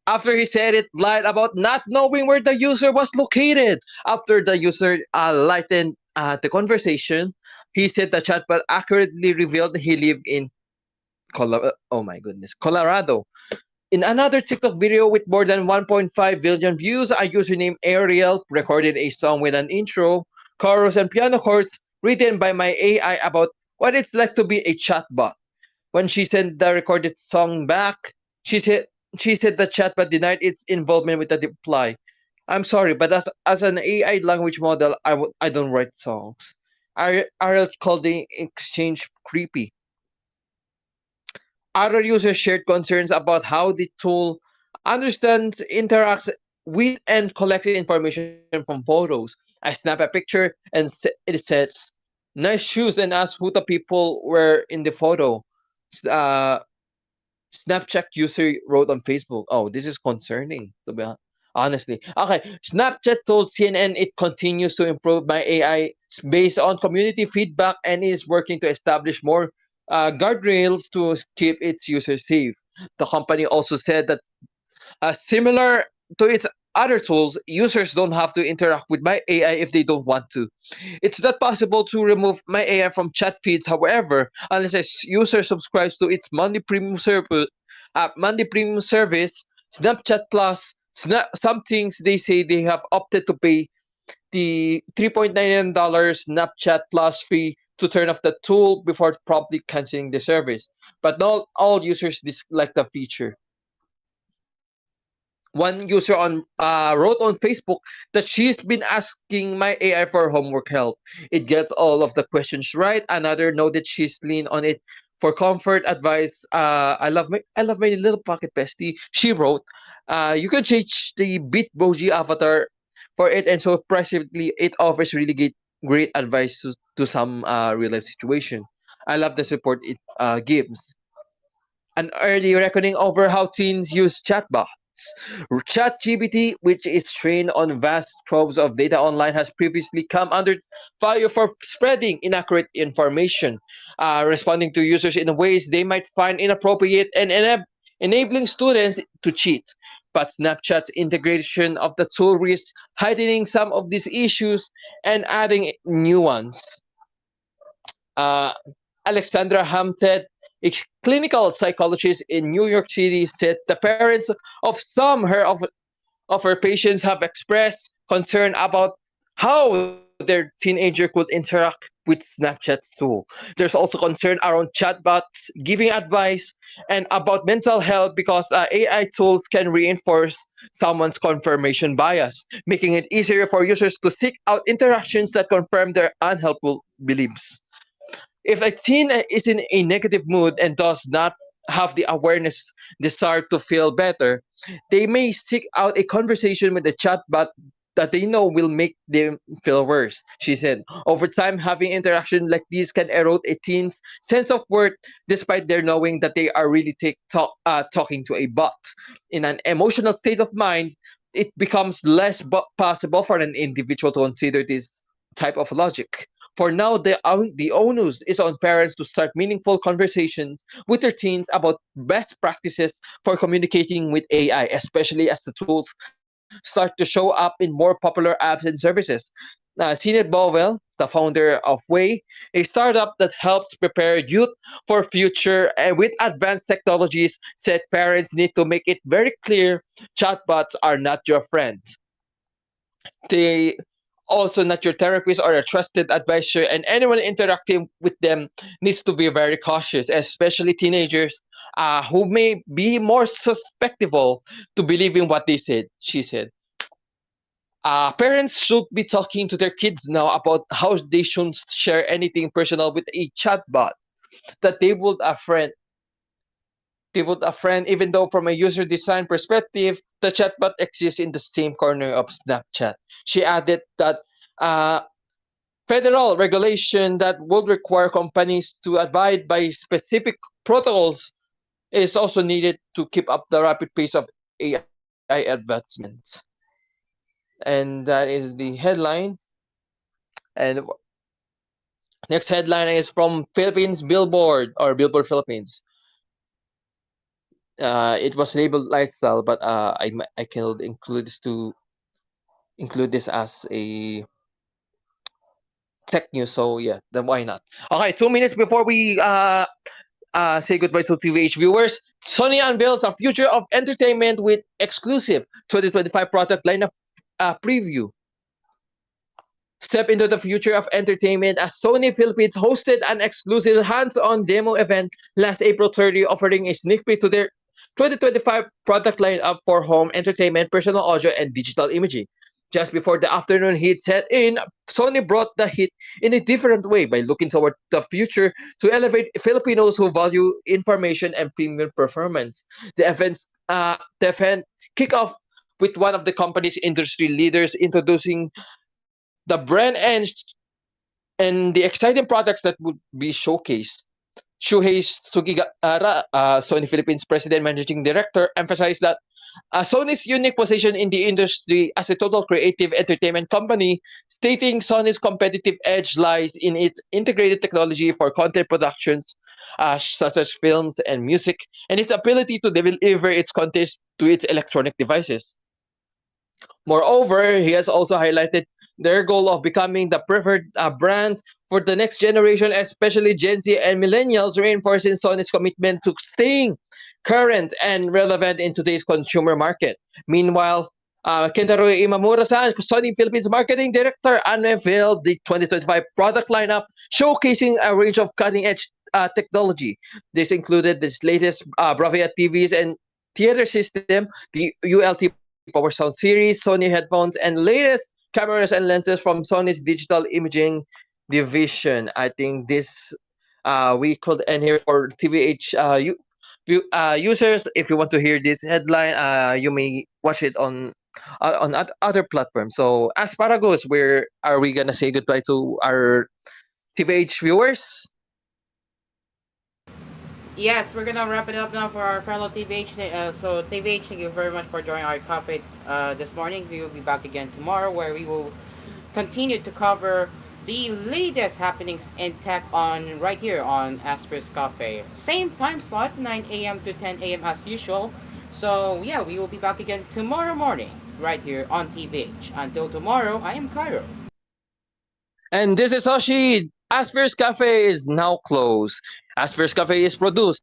after he said it lied about not knowing where the user was located. After the user lightened the conversation, he said the chatbot accurately revealed he lived in Colorado. In another TikTok video with more than 1.5 billion views, a user named Ariel recorded a song with an intro, chorus, and piano chords written by my AI about what it's like to be a chatbot. When she sent the recorded song back, she said the chatbot denied its involvement with the reply. I'm sorry, but as an AI language model, I don't write songs. Ariel called the exchange creepy. Other users shared concerns about how the tool understands, interacts with, and collects information from photos. I snap a picture and it says nice shoes and ask who the people were in the photo. Uh, Snapchat user wrote on Facebook. Oh, this is concerning, to be honestly. Okay, Snapchat told CNN it continues to improve my AI based on community feedback and is working to establish more guardrails to keep its users safe. The company also said that similar to its other tools, users don't have to interact with my AI if they don't want to. It's not possible to remove my AI from chat feeds, however, unless a user subscribes to its monthly premium service, Snapchat Plus. Some things they say they have opted to pay the $3.99 Snapchat Plus fee to turn off the tool before promptly canceling the service. But not all users dislike the feature. One user wrote on Facebook that she's been asking my AI for homework help. It gets all of the questions right. Another noted she's leaned on it for comfort advice. I love my little pocket bestie. She wrote, you can change the Bitmoji avatar for it, and so impressively, it offers really great advice to some real life situation. I love the support it gives. An early reckoning over how teens use chatbots. ChatGPT, which is trained on vast troves of data online, has previously come under fire for spreading inaccurate information, responding to users in ways they might find inappropriate and enabling students to cheat. But Snapchat's integration of the tool risks heightening some of these issues and adding new ones. Uh, Alexandra Hamted, a clinical psychologist in New York City, said the parents of of her patients have expressed concern about how their teenager could interact with Snapchat's tool. There's also concern around chatbots giving advice and about mental health because AI tools can reinforce someone's confirmation bias, making it easier for users to seek out interactions that confirm their unhelpful beliefs. If a teen is in a negative mood and does not have the awareness desire to feel better, they may seek out a conversation with a chatbot that they know will make them feel worse, she said. Over time, having interaction like these can erode a teen's sense of worth despite their knowing that they are really talking to a bot. In an emotional state of mind, it becomes less possible for an individual to consider this type of logic. For now, the onus is on parents to start meaningful conversations with their teens about best practices for communicating with AI, especially as the tools start to show up in more popular apps and services. Sinead Bowell, the founder of Way, a startup that helps prepare youth for future with advanced technologies, said parents need to make it very clear chatbots are not your friend. They also not your therapist or a trusted advisor, and anyone interacting with them needs to be very cautious, especially teenagers who may be more susceptible to believing what they said, she said. Parents should be talking to their kids now about how they shouldn't share anything personal with a chatbot that they would a friend, even though from a user design perspective, the chatbot exists in the same corner of Snapchat. She added that uh, federal regulation that would require companies to abide by specific protocols is also needed to keep up the rapid pace of AI advancements. And that is the headline. And next headline is from Philippines Billboard or Billboard Philippines. It was labeled lifestyle, but I can include this as a tech news. So yeah, then why not? Okay, 2 minutes before we say goodbye to TVH viewers. Sony unveils a future of entertainment with exclusive 2025 product lineup preview. Step into the future of entertainment as Sony Philippines hosted an exclusive hands-on demo event last April 30, offering a sneak peek to their 2025 product lineup for home entertainment, personal audio, and digital imaging. Just before the afternoon heat set in, Sony brought the heat in a different way by looking toward the future to elevate Filipinos who value information and premium performance. The event kick off with one of the company's industry leaders introducing the brand and the exciting products that would be showcased. Shuhei Sugihara, Sony Philippines President Managing Director, emphasized that Sony's unique position in the industry as a total creative entertainment company, stating Sony's competitive edge lies in its integrated technology for content productions, such as films and music, and its ability to deliver its content to its electronic devices. Moreover, he has also highlighted their goal of becoming the preferred brand for the next generation, especially Gen Z and millennials, reinforcing Sony's commitment to staying current and relevant in today's consumer market. Meanwhile, Kentaro Imamura-san, Sony Philippines Marketing Director, unveiled the 2025 product lineup, showcasing a range of cutting-edge technology. This included this latest Bravia TVs and theater system, the ULT Power Sound series, Sony headphones, and latest cameras and lenses from Sony's digital imaging division. I think this we could end here for TVH users. If you want to hear this headline, you may watch it on other platforms. So, Asparagus, where are we gonna say goodbye to our TVH viewers? Yes, we're gonna wrap it up now for our fellow TVH. So TVH, thank you very much for joining our coffee this morning. We will be back again tomorrow, where we will continue to cover the latest happenings in tech on right here on Asphere's Cafe. Same time slot, 9 a.m. to 10 a.m. as usual. So yeah, we will be back again tomorrow morning right here on TVH. Until tomorrow, I am Cairo. And this is Hoshi. Asphere's Cafe is now closed. Asphere's Cafe is produced.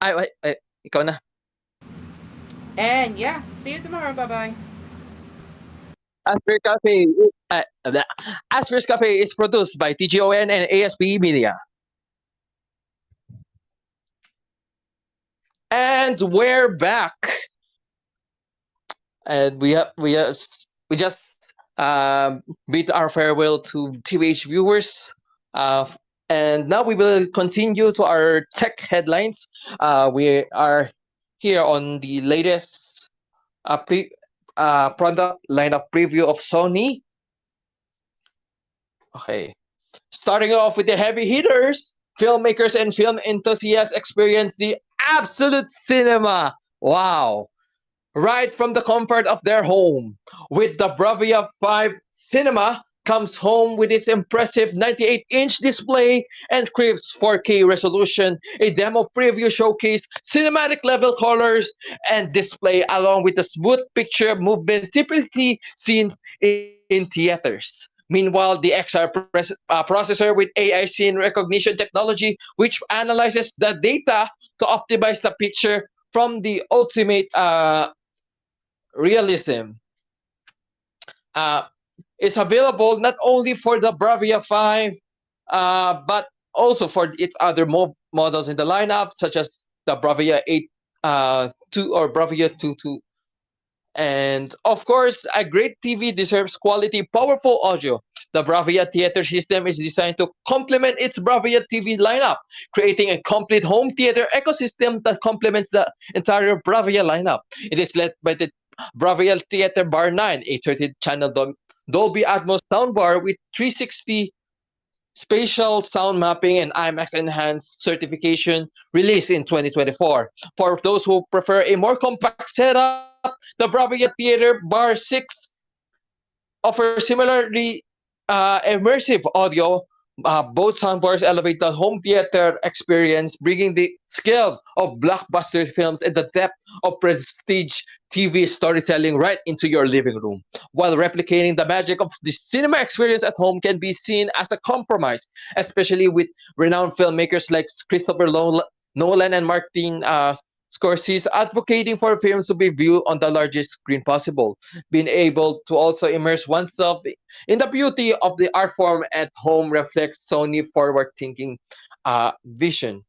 Ikaw na. And yeah, see you tomorrow. Bye bye. Asphere Cafe, Asphere's Cafe is produced by TGON and ASP Media. And we're back. And we just bid our farewell to TVH viewers. And now we will continue to our tech headlines. We are here on the latest product lineup preview of Sony. Okay. Starting off with the heavy hitters, filmmakers and film enthusiasts experience the absolute cinema. Wow. Right from the comfort of their home. With the Bravia 5 Cinema comes home with its impressive 98-inch display and crisp 4K resolution, a demo preview showcased cinematic level colors and display along with the smooth picture movement typically seen in theaters. Meanwhile, the processor with AI scene recognition technology, which analyzes the data to optimize the picture from the ultimate realism, uh, is available not only for the Bravia 5, but also for its other models in the lineup, such as the Bravia 8 2 or Bravia 2. And of course, a great TV deserves quality, powerful audio. The Bravia theater system is designed to complement its Bravia TV lineup, creating a complete home theater ecosystem that complements the entire Bravia lineup. It is led by the Bravia Theater Bar 9, a 30-channel Dolby Atmos soundbar with 360 spatial sound mapping and IMAX enhanced certification released in 2024. For those who prefer a more compact setup, the Bravia Theater Bar 6 offers similarly immersive audio. Both soundbars elevate the home theater experience, bringing the scale of blockbuster films and the depth of prestige TV storytelling right into your living room. While replicating the magic of the cinema experience at home can be seen as a compromise, especially with renowned filmmakers like Christopher Nolan and Martin Scorsese advocating for films to be viewed on the largest screen possible. Being able to also immerse oneself in the beauty of the art form at home reflects Sony forward-thinking vision.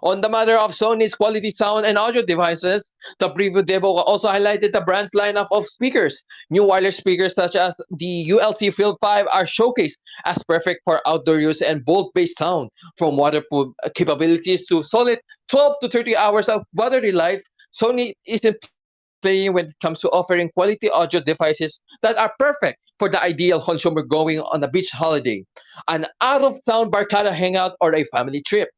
On the matter of Sony's quality sound and audio devices, the preview demo also highlighted the brand's lineup of speakers. New wireless speakers such as the ULT Field 5 are showcased as perfect for outdoor use and bold bass sound. From waterproof capabilities to solid 12 to 30 hours of battery life, Sony isn't playing when it comes to offering quality audio devices that are perfect for the ideal consumer going on a beach holiday, an out-of-town barcada hangout, or a family trip.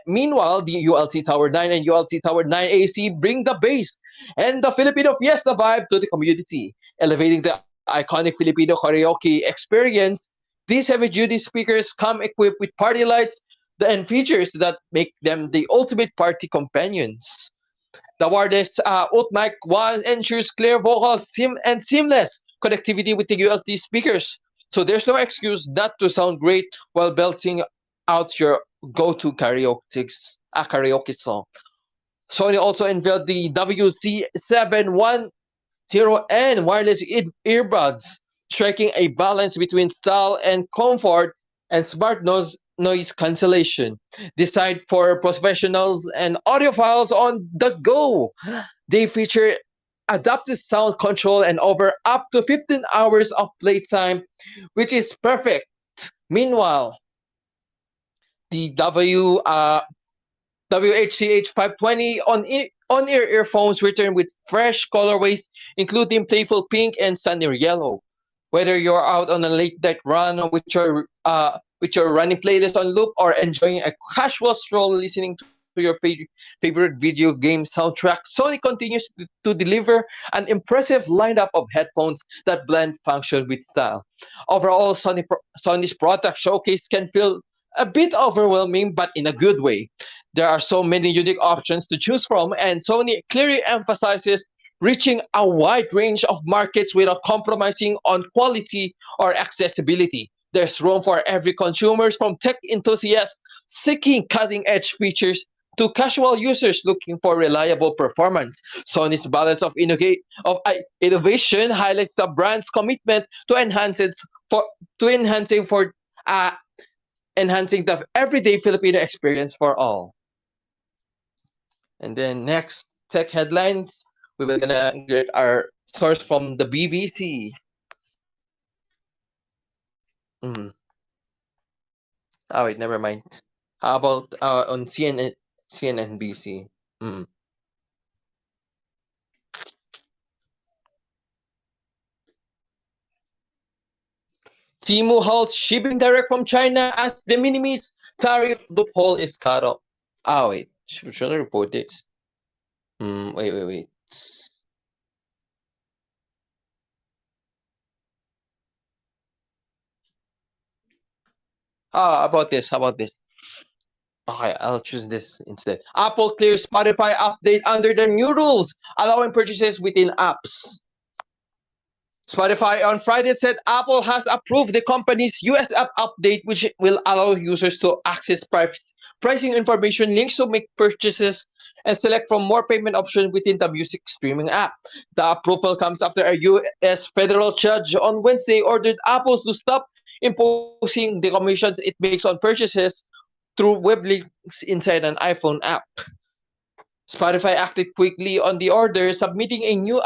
Meanwhile, the ULT Tower 9 and ULT Tower 9 AC bring the bass and the Filipino fiesta vibe to the community, elevating the iconic Filipino karaoke experience. These heavy-duty speakers come equipped with party lights and features that make them the ultimate party companions. The wireless Utmic One ensures clear vocals and seamless connectivity with the ULT speakers. So there's no excuse not to sound great while belting out your go-to karaoke song. Sony also unveiled the WC710N wireless earbuds, striking a balance between style and comfort and smart noise cancellation. Designed for professionals and audiophiles on the go, they feature adaptive sound control and over up to 15 hours of playtime, which is perfect. Meanwhile, the WHCH 520 on-ear earphones return with fresh colorways, including playful pink and sunny yellow. Whether you're out on a late night run with your running playlist on loop or enjoying a casual stroll listening to your favorite video game soundtrack, Sony continues to deliver an impressive lineup of headphones that blend function with style. Overall, Sony's product showcase can feel a bit overwhelming, but in a good way. There are so many unique options to choose from, and Sony clearly emphasizes reaching a wide range of markets without compromising on quality or accessibility. There's room for every consumer, from tech enthusiasts seeking cutting-edge features to casual users looking for reliable performance. Sony's balance of innovation highlights the brand's commitment to enhancing for uh, enhancing the everyday Filipino experience for all. And then next tech headlines, we will gonna get our source from the BBC. Mm. Oh wait, never mind. How about on CNNBC? Mm. Temu halts shipping direct from China as de minimis tariff loophole is cut off. Ah wait, should I report this? Wait. About this. How about this? Okay, I'll choose this instead. Apple clears Spotify update under the new rules, allowing purchases within apps. Spotify on Friday said Apple has approved the company's US app update, which will allow users to access pricing information, links to make purchases, and select from more payment options within the music streaming app. The approval comes after a US federal judge on Wednesday ordered Apple to stop imposing the commissions it makes on purchases through web links inside an iPhone app. Spotify acted quickly on the order, submitting a new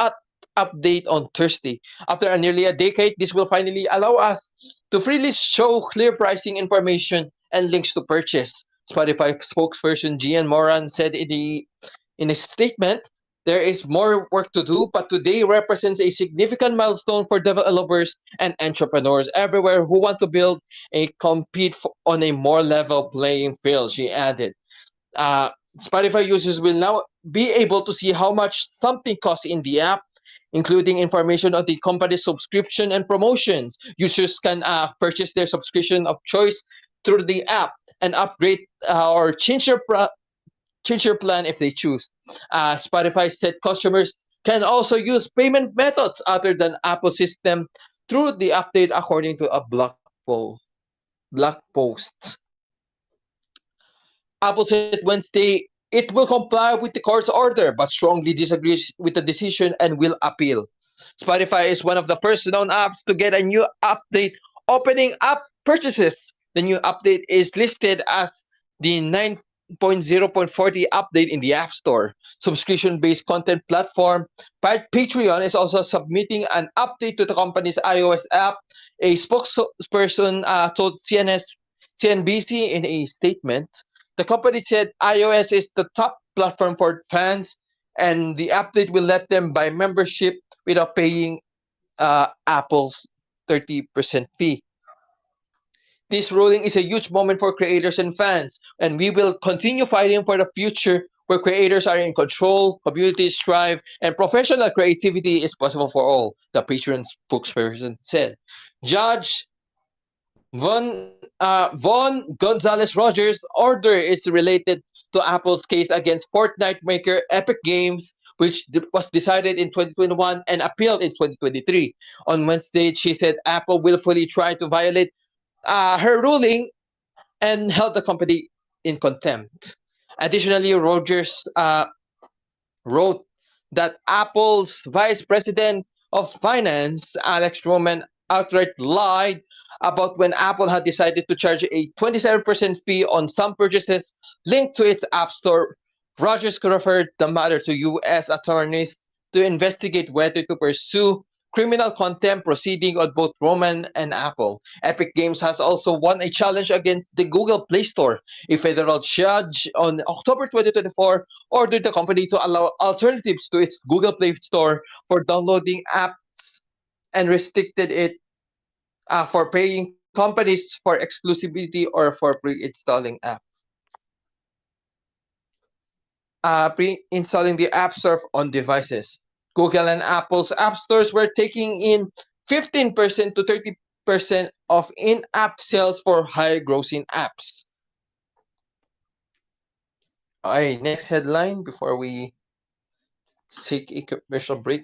update on Thursday. After nearly a decade, this will finally allow us to freely show clear pricing information and links to purchase. Spotify spokesperson Gian Moran said in a statement, "There is more work to do, but today represents a significant milestone for developers and entrepreneurs everywhere who want to build and compete on a more level playing field," she added. Uh, Spotify users will now be able to see how much something costs in the app, including information on the company's subscription and promotions. Users can purchase their subscription of choice through the app and upgrade or change your plan if they choose. Spotify said customers can also use payment methods other than Apple system through the update, according to a blog post. Apple said Wednesday it will comply with the court's order, but strongly disagrees with the decision and will appeal. Spotify is one of the first known apps to get a new update opening up purchases. The new update is listed as the 1.0.40 update in the App Store. Subscription-based content platform Patreon is also submitting an update to the company's iOS app. A spokesperson told CNBC in a statement. The company said iOS is the top platform for fans, and the update will let them buy membership without paying Apple's 30% fee. This ruling is a huge moment for creators and fans, and we will continue fighting for the future where creators are in control, communities thrive, and professional creativity is possible for all, the Patreon spokesperson said. Judge Von Gonzalez Rogers' order is related to Apple's case against Fortnite maker Epic Games, which was decided in 2021 and appealed in 2023. On Wednesday, she said Apple willfully tried to violate her ruling and held the company in contempt. Additionally, Rogers wrote that Apple's vice president of finance, Alex Roman, outright lied about when Apple had decided to charge a 27% fee on some purchases linked to its App Store. Rogers referred the matter to U.S. attorneys to investigate whether to pursue criminal contempt proceeding on both Roman and Apple. Epic Games has also won a challenge against the Google Play Store. A federal judge on October 2024 ordered the company to allow alternatives to its Google Play Store for downloading apps and restricted it for paying companies for exclusivity or for pre-installing apps. Pre-installing the App Store on devices. Google and Apple's app stores were taking in 15% to 30% of in-app sales for high-grossing apps. Alright, next headline before we take a commercial break.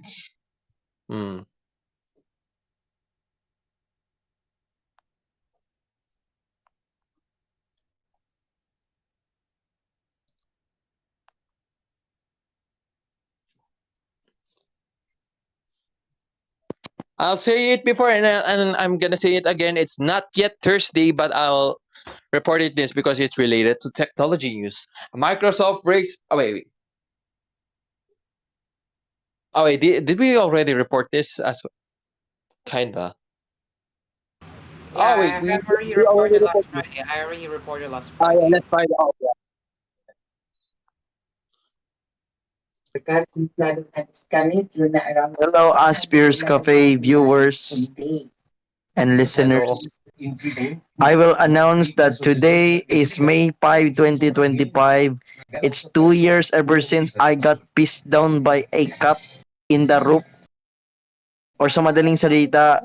I'll say it before, and I'm gonna say it again. It's not yet Thursday, but I'll report it this because it's related to technology news. Microsoft breaks. Wait. Did we already report this as kinda? Yeah, We I already already reported last reported. Friday. I already reported last Yeah, Friday. let's find out. Yeah. Hello, Asphere's Cafe viewers and listeners. I will announce that today is May 5, 2025. It's 2 years ever since I got pissed down by a cat in the roof. Or sa madaling salita,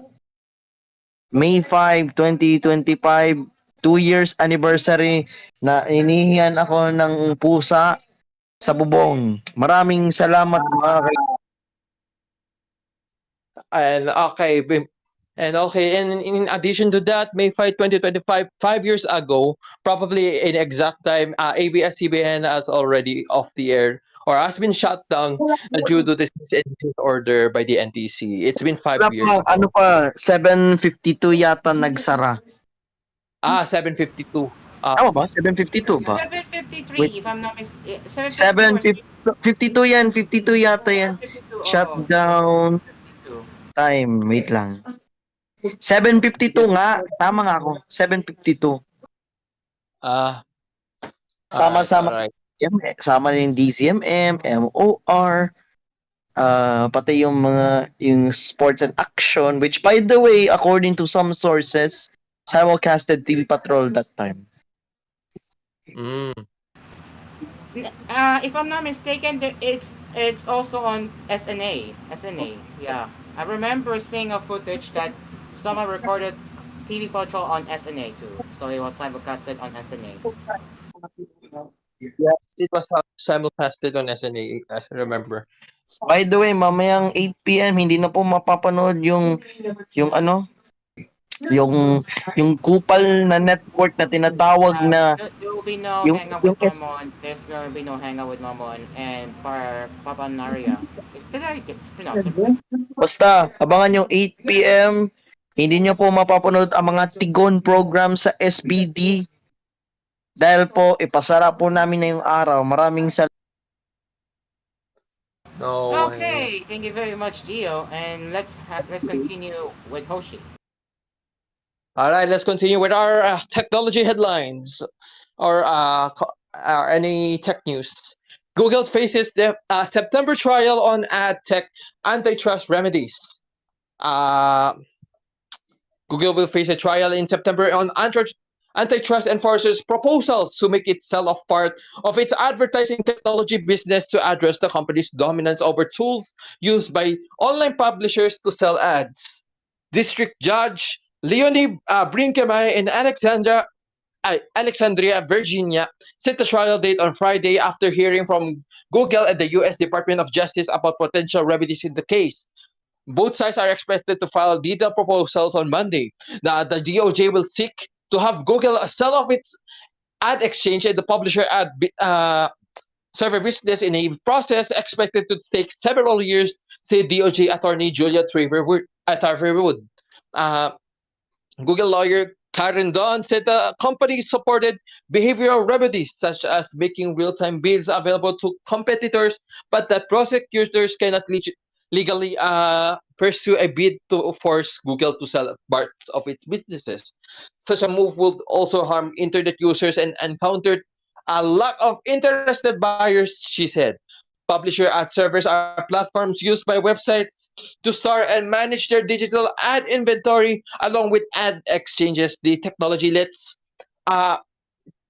May 5, 2025, 2 years anniversary na inihiyan ako ng pusa sa bubong. Maraming salamat mga And in addition to that, May 5, 2025, 5 years ago, probably in exact time, ABS-CBN has already off the air or has been shut down due to this order by the NTC. It's been 5 years ago. Ano pa, 7:52 yata nagsara. 7:52. Tama ba? 7:52 ba? 7:53, Wait. if I'm not mistaken. 7:52 yan, 52 yata yan. Shutdown time, wait lang. 7:52 nga, tama nga ako. 7:52. Sama-sama. Sama yung DCMM, MOR, pati yung yung sports and action, which by the way, according to some sources, simulcasted TV Patrol that time. If I'm not mistaken, it's also on SNA. Yeah. I remember seeing a footage that someone recorded TV Patrol on SNA too. So it was simulcasted on SNA. Yes, it was simulcasted on SNA, as I remember. By the way, mamayang 8 PM hindi na po mapapanood yung ano, yung kupal na network na tinatawag na There will be no hangout with Momon. There's going to be no hangout with Momon and Papa Naria. Did I get pronounced? Basta, abangan yung 8 PM. Hindi nyo po mapapanood ang mga Tigon program sa SBD. Dahil po, ipasara po namin na yung araw. Maraming salamat. No Okay, thank you very much, Gio. And let's continue with Hoshi. All right, let's continue with our technology headlines or any tech news. Google faces the September trial on ad tech antitrust remedies. Google will face a trial in September on antitrust enforcers' proposals to make it sell off part of its advertising technology business to address the company's dominance over tools used by online publishers to sell ads. District Judge Leonie Brinkema in Alexandria, Virginia, set the trial date on Friday after hearing from Google and the U.S. Department of Justice about potential remedies in the case. Both sides are expected to file detailed proposals on Monday. The DOJ will seek to have Google sell off its ad exchange and the publisher ad server business in a process expected to take several years, said DOJ attorney Julia Traverwood. Google lawyer Karen Dunn said the company supported behavioral remedies such as making real-time bids available to competitors, but that prosecutors cannot legally pursue a bid to force Google to sell parts of its businesses. Such a move would also harm internet users and encountered a lack of interested buyers, she said. Publisher ad servers are platforms used by websites to store and manage their digital ad inventory along with ad exchanges. The technology lets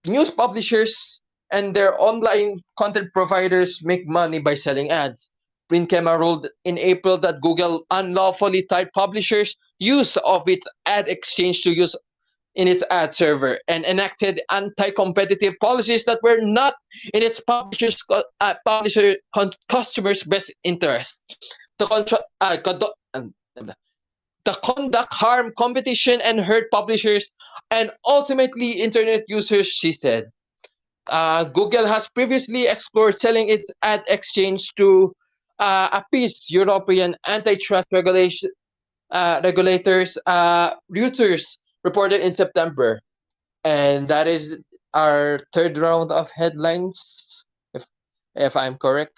news publishers and their online content providers make money by selling ads. Brinkema ruled in April that Google unlawfully tied publishers' use of its ad exchange to use in its ad server and enacted anti-competitive policies that were not in its customers' best interest. The conduct harm competition and hurt publishers and ultimately internet users, she said. Google has previously explored selling its ad exchange to appease European antitrust regulators, Reuters reported in September. And that is our third round of headlines, if I'm correct.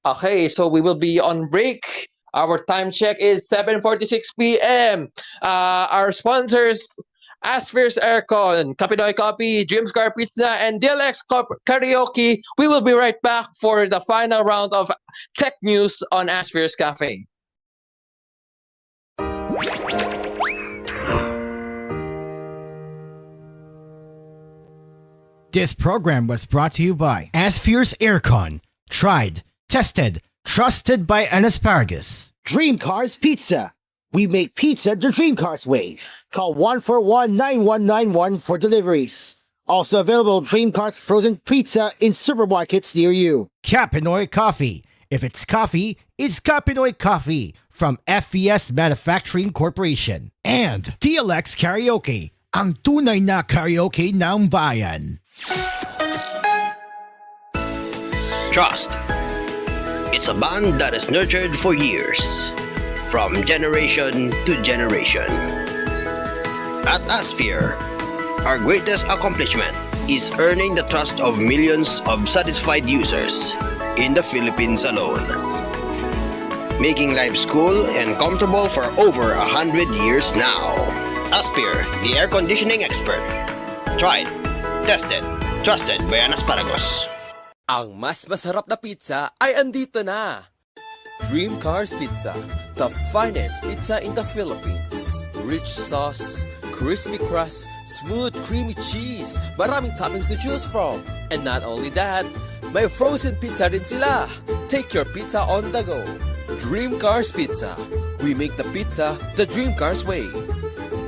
Okay, so we will be on break. Our time check is 7:46 p.m. Our sponsors, Asphere's Aircon, Kapinoy Coffee, Dreams Car Pizza, and DLX Karaoke. We will be right back for the final round of tech news on Asphere's Cafe. This program was brought to you by Asphere's Aircon. Tried, tested, trusted by an asparagus. Dream Cars Pizza. We make pizza the Dream Cars way. Call 141-9191 for deliveries. Also available Dream Cars frozen pizza in supermarkets near you. Kapinoy Coffee. If it's coffee, it's Kapinoy Coffee from FES Manufacturing Corporation. And DLX Karaoke, ang tunay na karaoke ng bayan. Trust. It's a bond that is nurtured for years, from generation to generation. At Asphere, our greatest accomplishment is earning the trust of millions of satisfied users in the Philippines alone. Making life cool and comfortable for over 100 years now. Asphere, the air conditioning expert. Tried, tested, trusted by an asparagus. Ang mas masarap na pizza ay andito na! Dream Cars Pizza, the finest pizza in the Philippines. Rich sauce, crispy crust, smooth creamy cheese, maraming toppings to choose from. And not only that, may frozen pizza rin sila. Take your pizza on the go. Dream Cars Pizza. We make the pizza the Dream Cars way.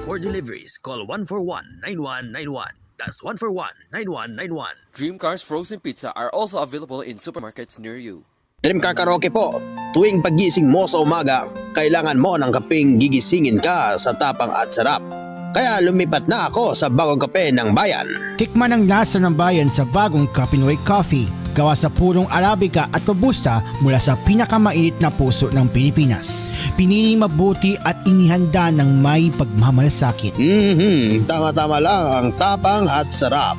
For deliveries, call 141-9191. That's 141-9191. Dream Cars Frozen Pizza are also available in supermarkets near you. Dream Car Karaoke po. Tuwing pagising mo sa umaga, kailangan mo ng kapeng gigisingin ka sa tapang at sarap. Kaya lumipat na ako sa bagong kape ng bayan. Tikman ang lasa ng bayan sa bagong Kapinoy Coffee. Gawa sa purong Arabica at Robusta mula sa pinakamainit na puso ng Pilipinas. Piniling mabuti at inihanda ng may pagmamalasakit. Tama-tama lang ang tapang at sarap.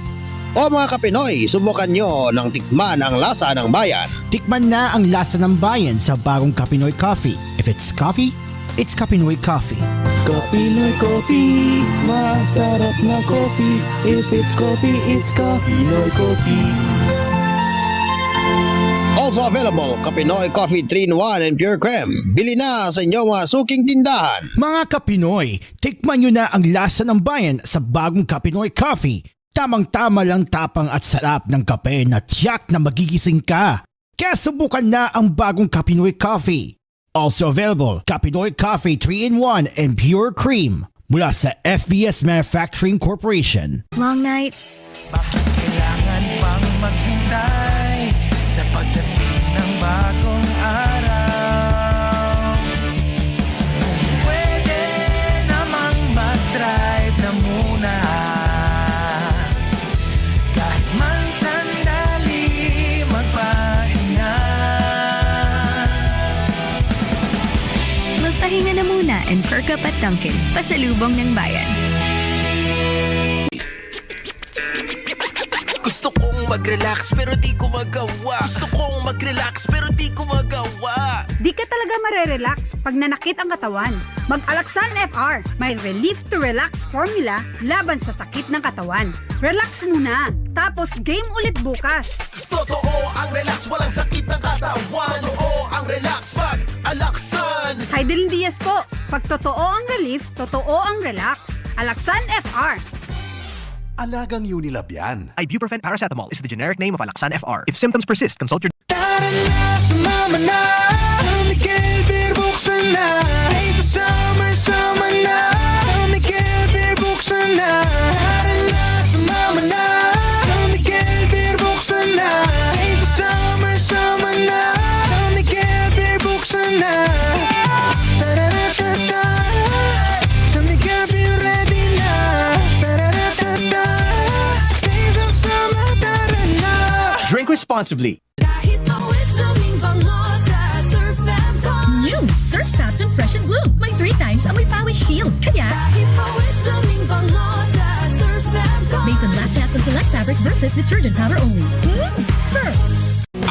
O mga kapinoy, subukan nyo ng tikman ang lasa ng bayan. Tikman na ang lasa ng bayan sa bagong Kapinoy Coffee. If it's coffee, it's Kapinoy Coffee. Kapinoy Coffee, masarap na coffee. If it's coffee, it's Kapinoy Coffee. Also available, Kapinoy Coffee 3-in-1 and Pure Creme. Bili na sa inyong mga suking tindahan. Mga Kapinoy, tikman nyo na ang lasa ng bayan sa bagong Kapinoy Coffee. Tamang-tama lang tapang at sarap ng kape na tiyak na magigising ka. Kaya subukan na ang bagong Kapinoy Coffee. Also available, Kapinoy Coffee 3-in-1 and Pure Cream mula sa FBS Manufacturing Corporation. Long night. Bakit kailangan pang maghintay sa pagdating ng bagong araw? Pwede namang mag-drive na muna. Kahit man sandali magpahinga. Magpahinga na muna and perk up at Dunkin'. Pasalubong ng bayan. Gusto kong mag-relax pero di ko magawa. Gusto kong mag-relax pero di ko magawa. Di ka talaga marerelax pag nanakit ang katawan. Mag-Alaxan FR, may relief to relax formula laban sa sakit ng katawan. Relax muna, tapos game ulit bukas. Totoo ang relax, walang sakit ng katawan. Totoo ang relax, mag-Alaxan. Heidelin Diaz po, pag totoo ang relief, totoo ang relax. Alaxan FR. Alagang Unilab yan. Ibuprofen paracetamol is the generic name of Alaxan FR. If symptoms persist, consult your... Tara na, sumama na. Sa Miguel Beer, buksan na. Hey, sa summer na. Sa Miguel Beer, buksan na. Tara na, sumama na. Sa Miguel Beer, buksan na. Hey, sa summer na. Sa Miguel Beer, buksan na. Tara-ra-ta-ta. Sa Miguel Beer, ready na. Tara-ra-ta-ta. Days of summer, tara na. Drink responsibly. New Surf Fapton Fresh and Bloom. May 3 times amoy pawis shield. Kaya, based on lactase and select fabric versus detergent powder only. Surf!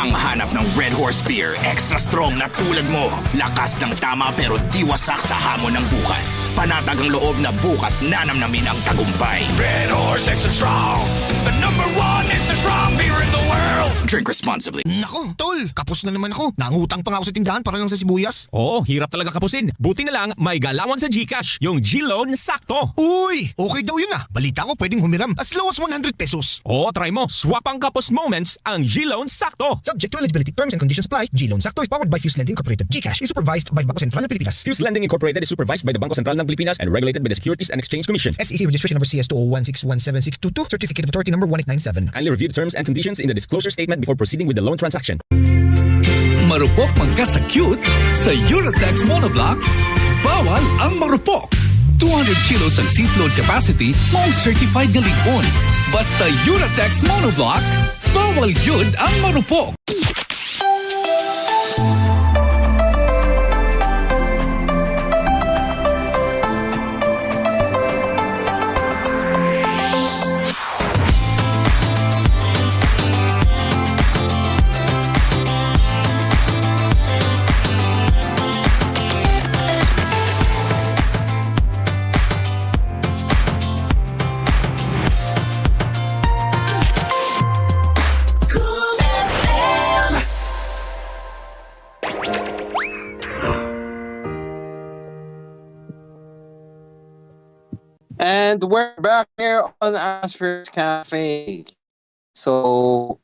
Ang hanap ng Red Horse Beer, extra strong na tulad mo. Lakas ng tama pero di wasak sa hamon ng bukas. Panatag ang loob na bukas nanamnamin ang tagumpay. Red Horse Extra Strong, the #1 extra strong beer in the world. Drink responsibly. Nako, tol, kapos na naman ako. Nangutang pa nga ako sa tindahan para lang sa sibuyas. Oo, hirap talaga kapusin. Buti na lang may galawan sa GCash, yung G-Loan sakto. Uy, okay daw yun ah. Balita ko pwedeng humiram as low as 100 pesos. Oo, try mo. Swap ang kapos moments ang G-Loan sakto. Subject to eligibility, terms and conditions apply. G-Loan Sakto is powered by Fuse Lending Incorporated. GCash is supervised by Bangko Sentral ng Pilipinas. Fuse Lending Incorporated is supervised by the Bangko Sentral ng Pilipinas and regulated by the Securities and Exchange Commission. SEC registration number CS201617622, certificate of authority number 1897. Kindly review the terms and conditions in the disclosure statement before proceeding with the loan transaction. Marupok magka-cute sa Uratex Monoblock. Bawal ang marupok. 200 kilos ang seat load capacity mong certified na ligon. Basta Uratex Monoblock, bawal yun ang marupok. And we're back here on Asphere Cafe. So,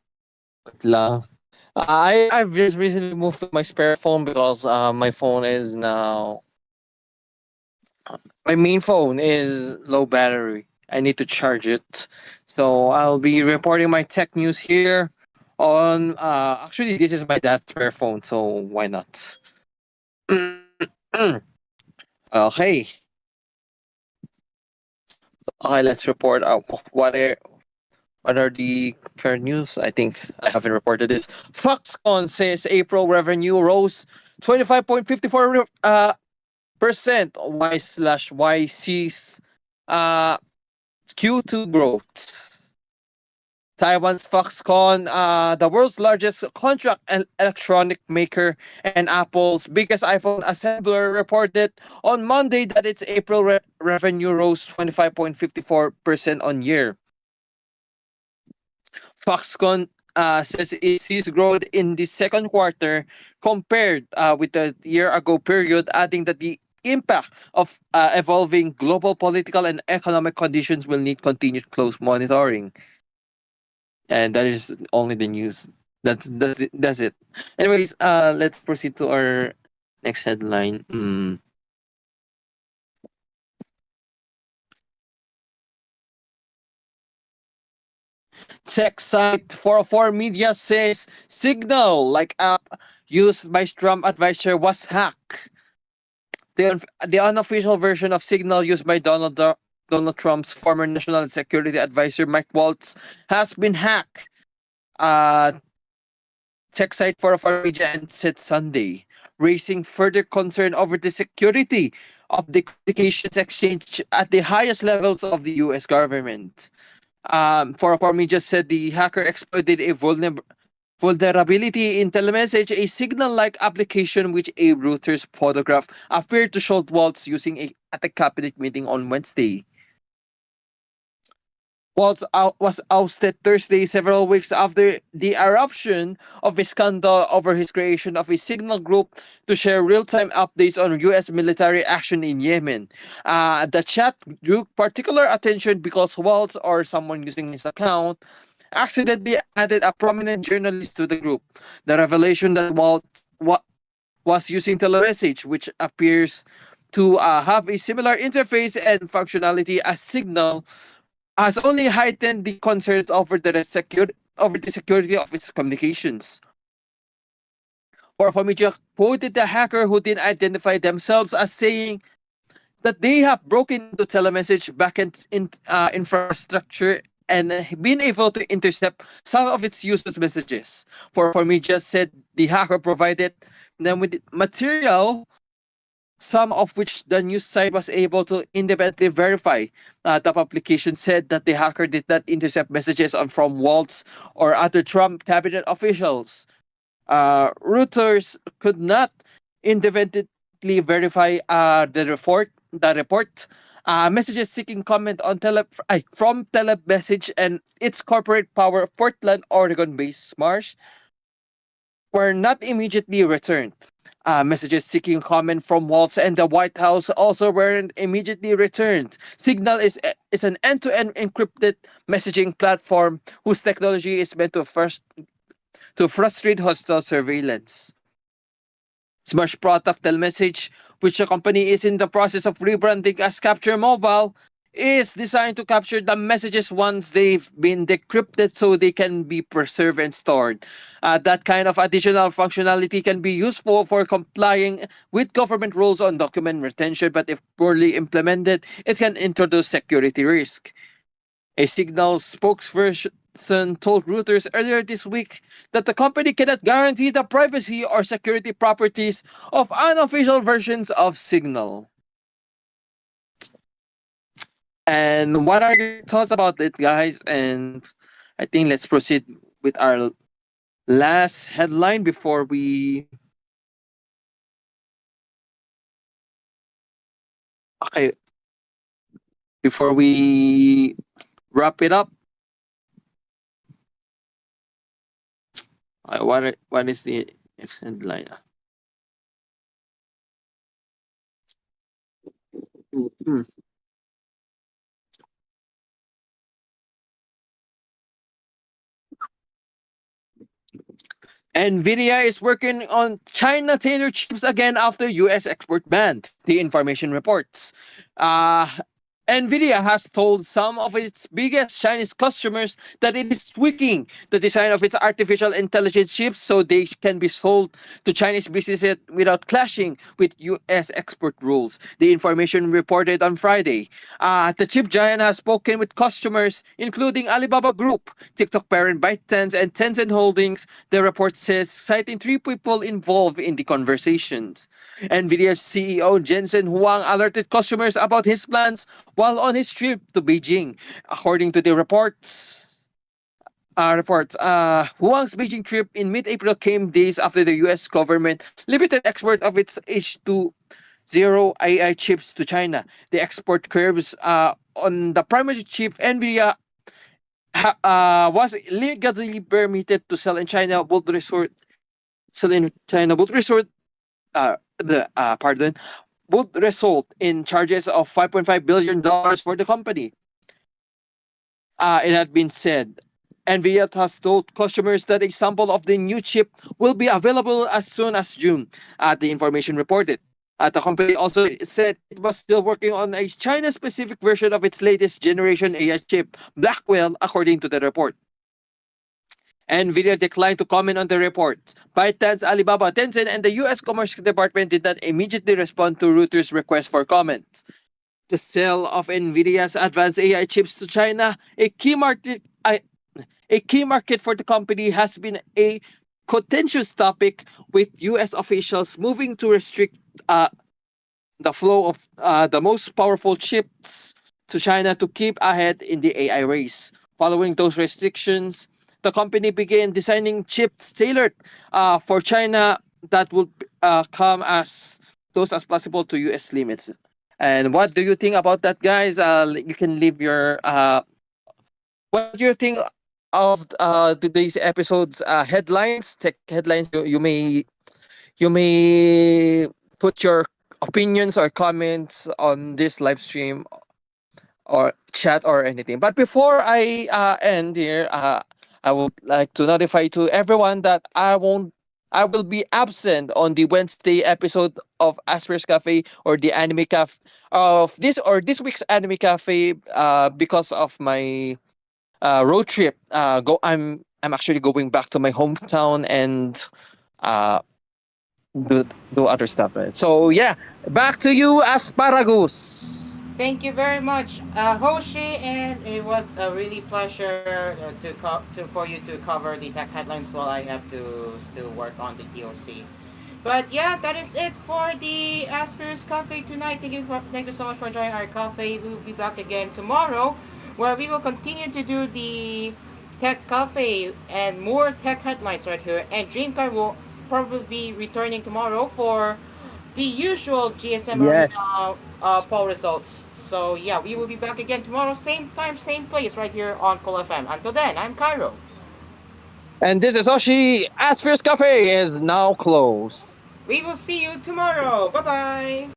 I've just recently moved to my spare phone because my phone is now... My main phone is low battery. I need to charge it. So, I'll be reporting my tech news here on... actually, this is my dad's spare phone, so why not? Okay. Okay, let's report what are the current news. I think I haven't reported this. Foxconn says April revenue rose 25.54% Y/YC's Q2 growth. Taiwan's Foxconn, the world's largest contract electronic maker and Apple's biggest iPhone assembler, reported on Monday that its April revenue rose 25.54% on year. Foxconn says it sees growth in the second quarter compared with the year ago period, adding that the impact of evolving global political and economic conditions will need continued close monitoring. And that is only the news. That's it. Anyways, let's proceed to our next headline. Tech site 404 Media says Signal, like app used by Trump advisor, was hacked. The unofficial version of Signal used by Donald Trump's former national security advisor Mike Waltz has been hacked. Tech site 404 Media and said Sunday, raising further concern over the security of the communications exchange at the highest levels of the U.S. government. 404 Media said the hacker exploited a vulnerability in telemessage, a signal-like application which a Reuters photograph appeared to show Waltz using at a cabinet meeting on Wednesday. Waltz was ousted Thursday, several weeks after the eruption of a scandal over his creation of a signal group to share real-time updates on U.S. military action in Yemen. The chat drew particular attention because Waltz, or someone using his account, accidentally added a prominent journalist to the group. The revelation that Waltz was using telemessage, which appears to have a similar interface and functionality as Signal, has only heightened the concerns over the security of its communications. Or Media quoted the hacker, who didn't identify themselves, as saying that they have broken into telemessage backend infrastructure and been able to intercept some of its users' messages. For Media said the hacker provided them with material, some of which the news site was able to independently verify. The publication said that the hacker did not intercept messages from Waltz or other Trump cabinet officials. Reuters could not independently verify the report. Messages seeking comment on from Telemessage and its corporate power Portland, Oregon-based Marsh were not immediately returned. Messages seeking comment from Waltz and the White House also weren't immediately returned. Signal is an end-to-end encrypted messaging platform whose technology is meant to frustrate hostile surveillance. Smash product Telemessage, which the company is in the process of rebranding as Capture Mobile, is designed to capture the messages once they've been decrypted so they can be preserved and stored. That kind of additional functionality can be useful for complying with government rules on document retention, but if poorly implemented, it can introduce security risk. A Signal spokesperson told Reuters earlier this week that the company cannot guarantee the privacy or security properties of unofficial versions of Signal. And what are your thoughts about it, guys? And I think let's proceed with our last headline before we. Okay. Before we wrap it up. What is the next headline? NVIDIA is working on China tailored chips again after US export ban, the information reports. NVIDIA has told some of its biggest Chinese customers that it is tweaking the design of its artificial intelligence chips so they can be sold to Chinese businesses without clashing with US export rules. The information reported on Friday. The chip giant has spoken with customers, including Alibaba Group, TikTok parent ByteDance, and Tencent Holdings, the report says, citing 3 people involved in the conversations. NVIDIA's CEO Jensen Huang alerted customers about his plans while on his trip to Beijing. According to the reports, reports. Huang's Beijing trip in mid-April came days after the U.S. government limited export of its H20 AI chips to China. The export curbs on the primary chip NVIDIA was legally permitted to sell in China would resort pardon, would result in charges of $5.5 billion for the company. It had been said. NVIDIA has told customers that a sample of the new chip will be available as soon as June, the information reported. The company also said it was still working on a China-specific version of its latest generation AI chip, Blackwell, according to the report. NVIDIA declined to comment on the report. ByteDance, Alibaba, Tencent, and the U.S. Commerce Department did not immediately respond to Reuters' request for comment. The sale of NVIDIA's advanced AI chips to China, a key market for the company, has been a contentious topic, with U.S. officials moving to restrict the flow of the most powerful chips to China to keep ahead in the AI race. Following those restrictions, the company began designing chips tailored for China that would come as close as possible to U.S. limits. And what do you think about that, guys? You can leave your what do you think of today's episode's headlines, tech headlines? You may put your opinions or comments on this live stream or chat or anything. But before I end here, I would like to notify to everyone that I will be absent on the Wednesday episode of Asphere's Cafe, or the Anime Cafe of this week's Anime Cafe, because of my road trip. I'm actually going back to my hometown and uh do other stuff. Right? So yeah, back to you, Asparagus. Thank you very much, Hoshi, and it was a really pleasure for you to cover the tech headlines while I have to still work on the TOC. But yeah, that is it for the Asphere's Cafe tonight. Thank you so much for joining our cafe. We'll be back again tomorrow, where we will continue to do the tech cafe and more tech headlines right here. And Dreamcar will probably be returning tomorrow for the usual GSM Yes. Arena poll results. So yeah, we will be back again tomorrow, same time, same place, right here on Cool FM. Until then, I'm Cairo. And this is Hoshi. Asphere's Cafe is now closed. We will see you tomorrow. Bye bye.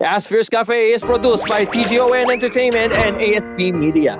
Asphere's Cafe is produced by TGON Entertainment and ASP Media.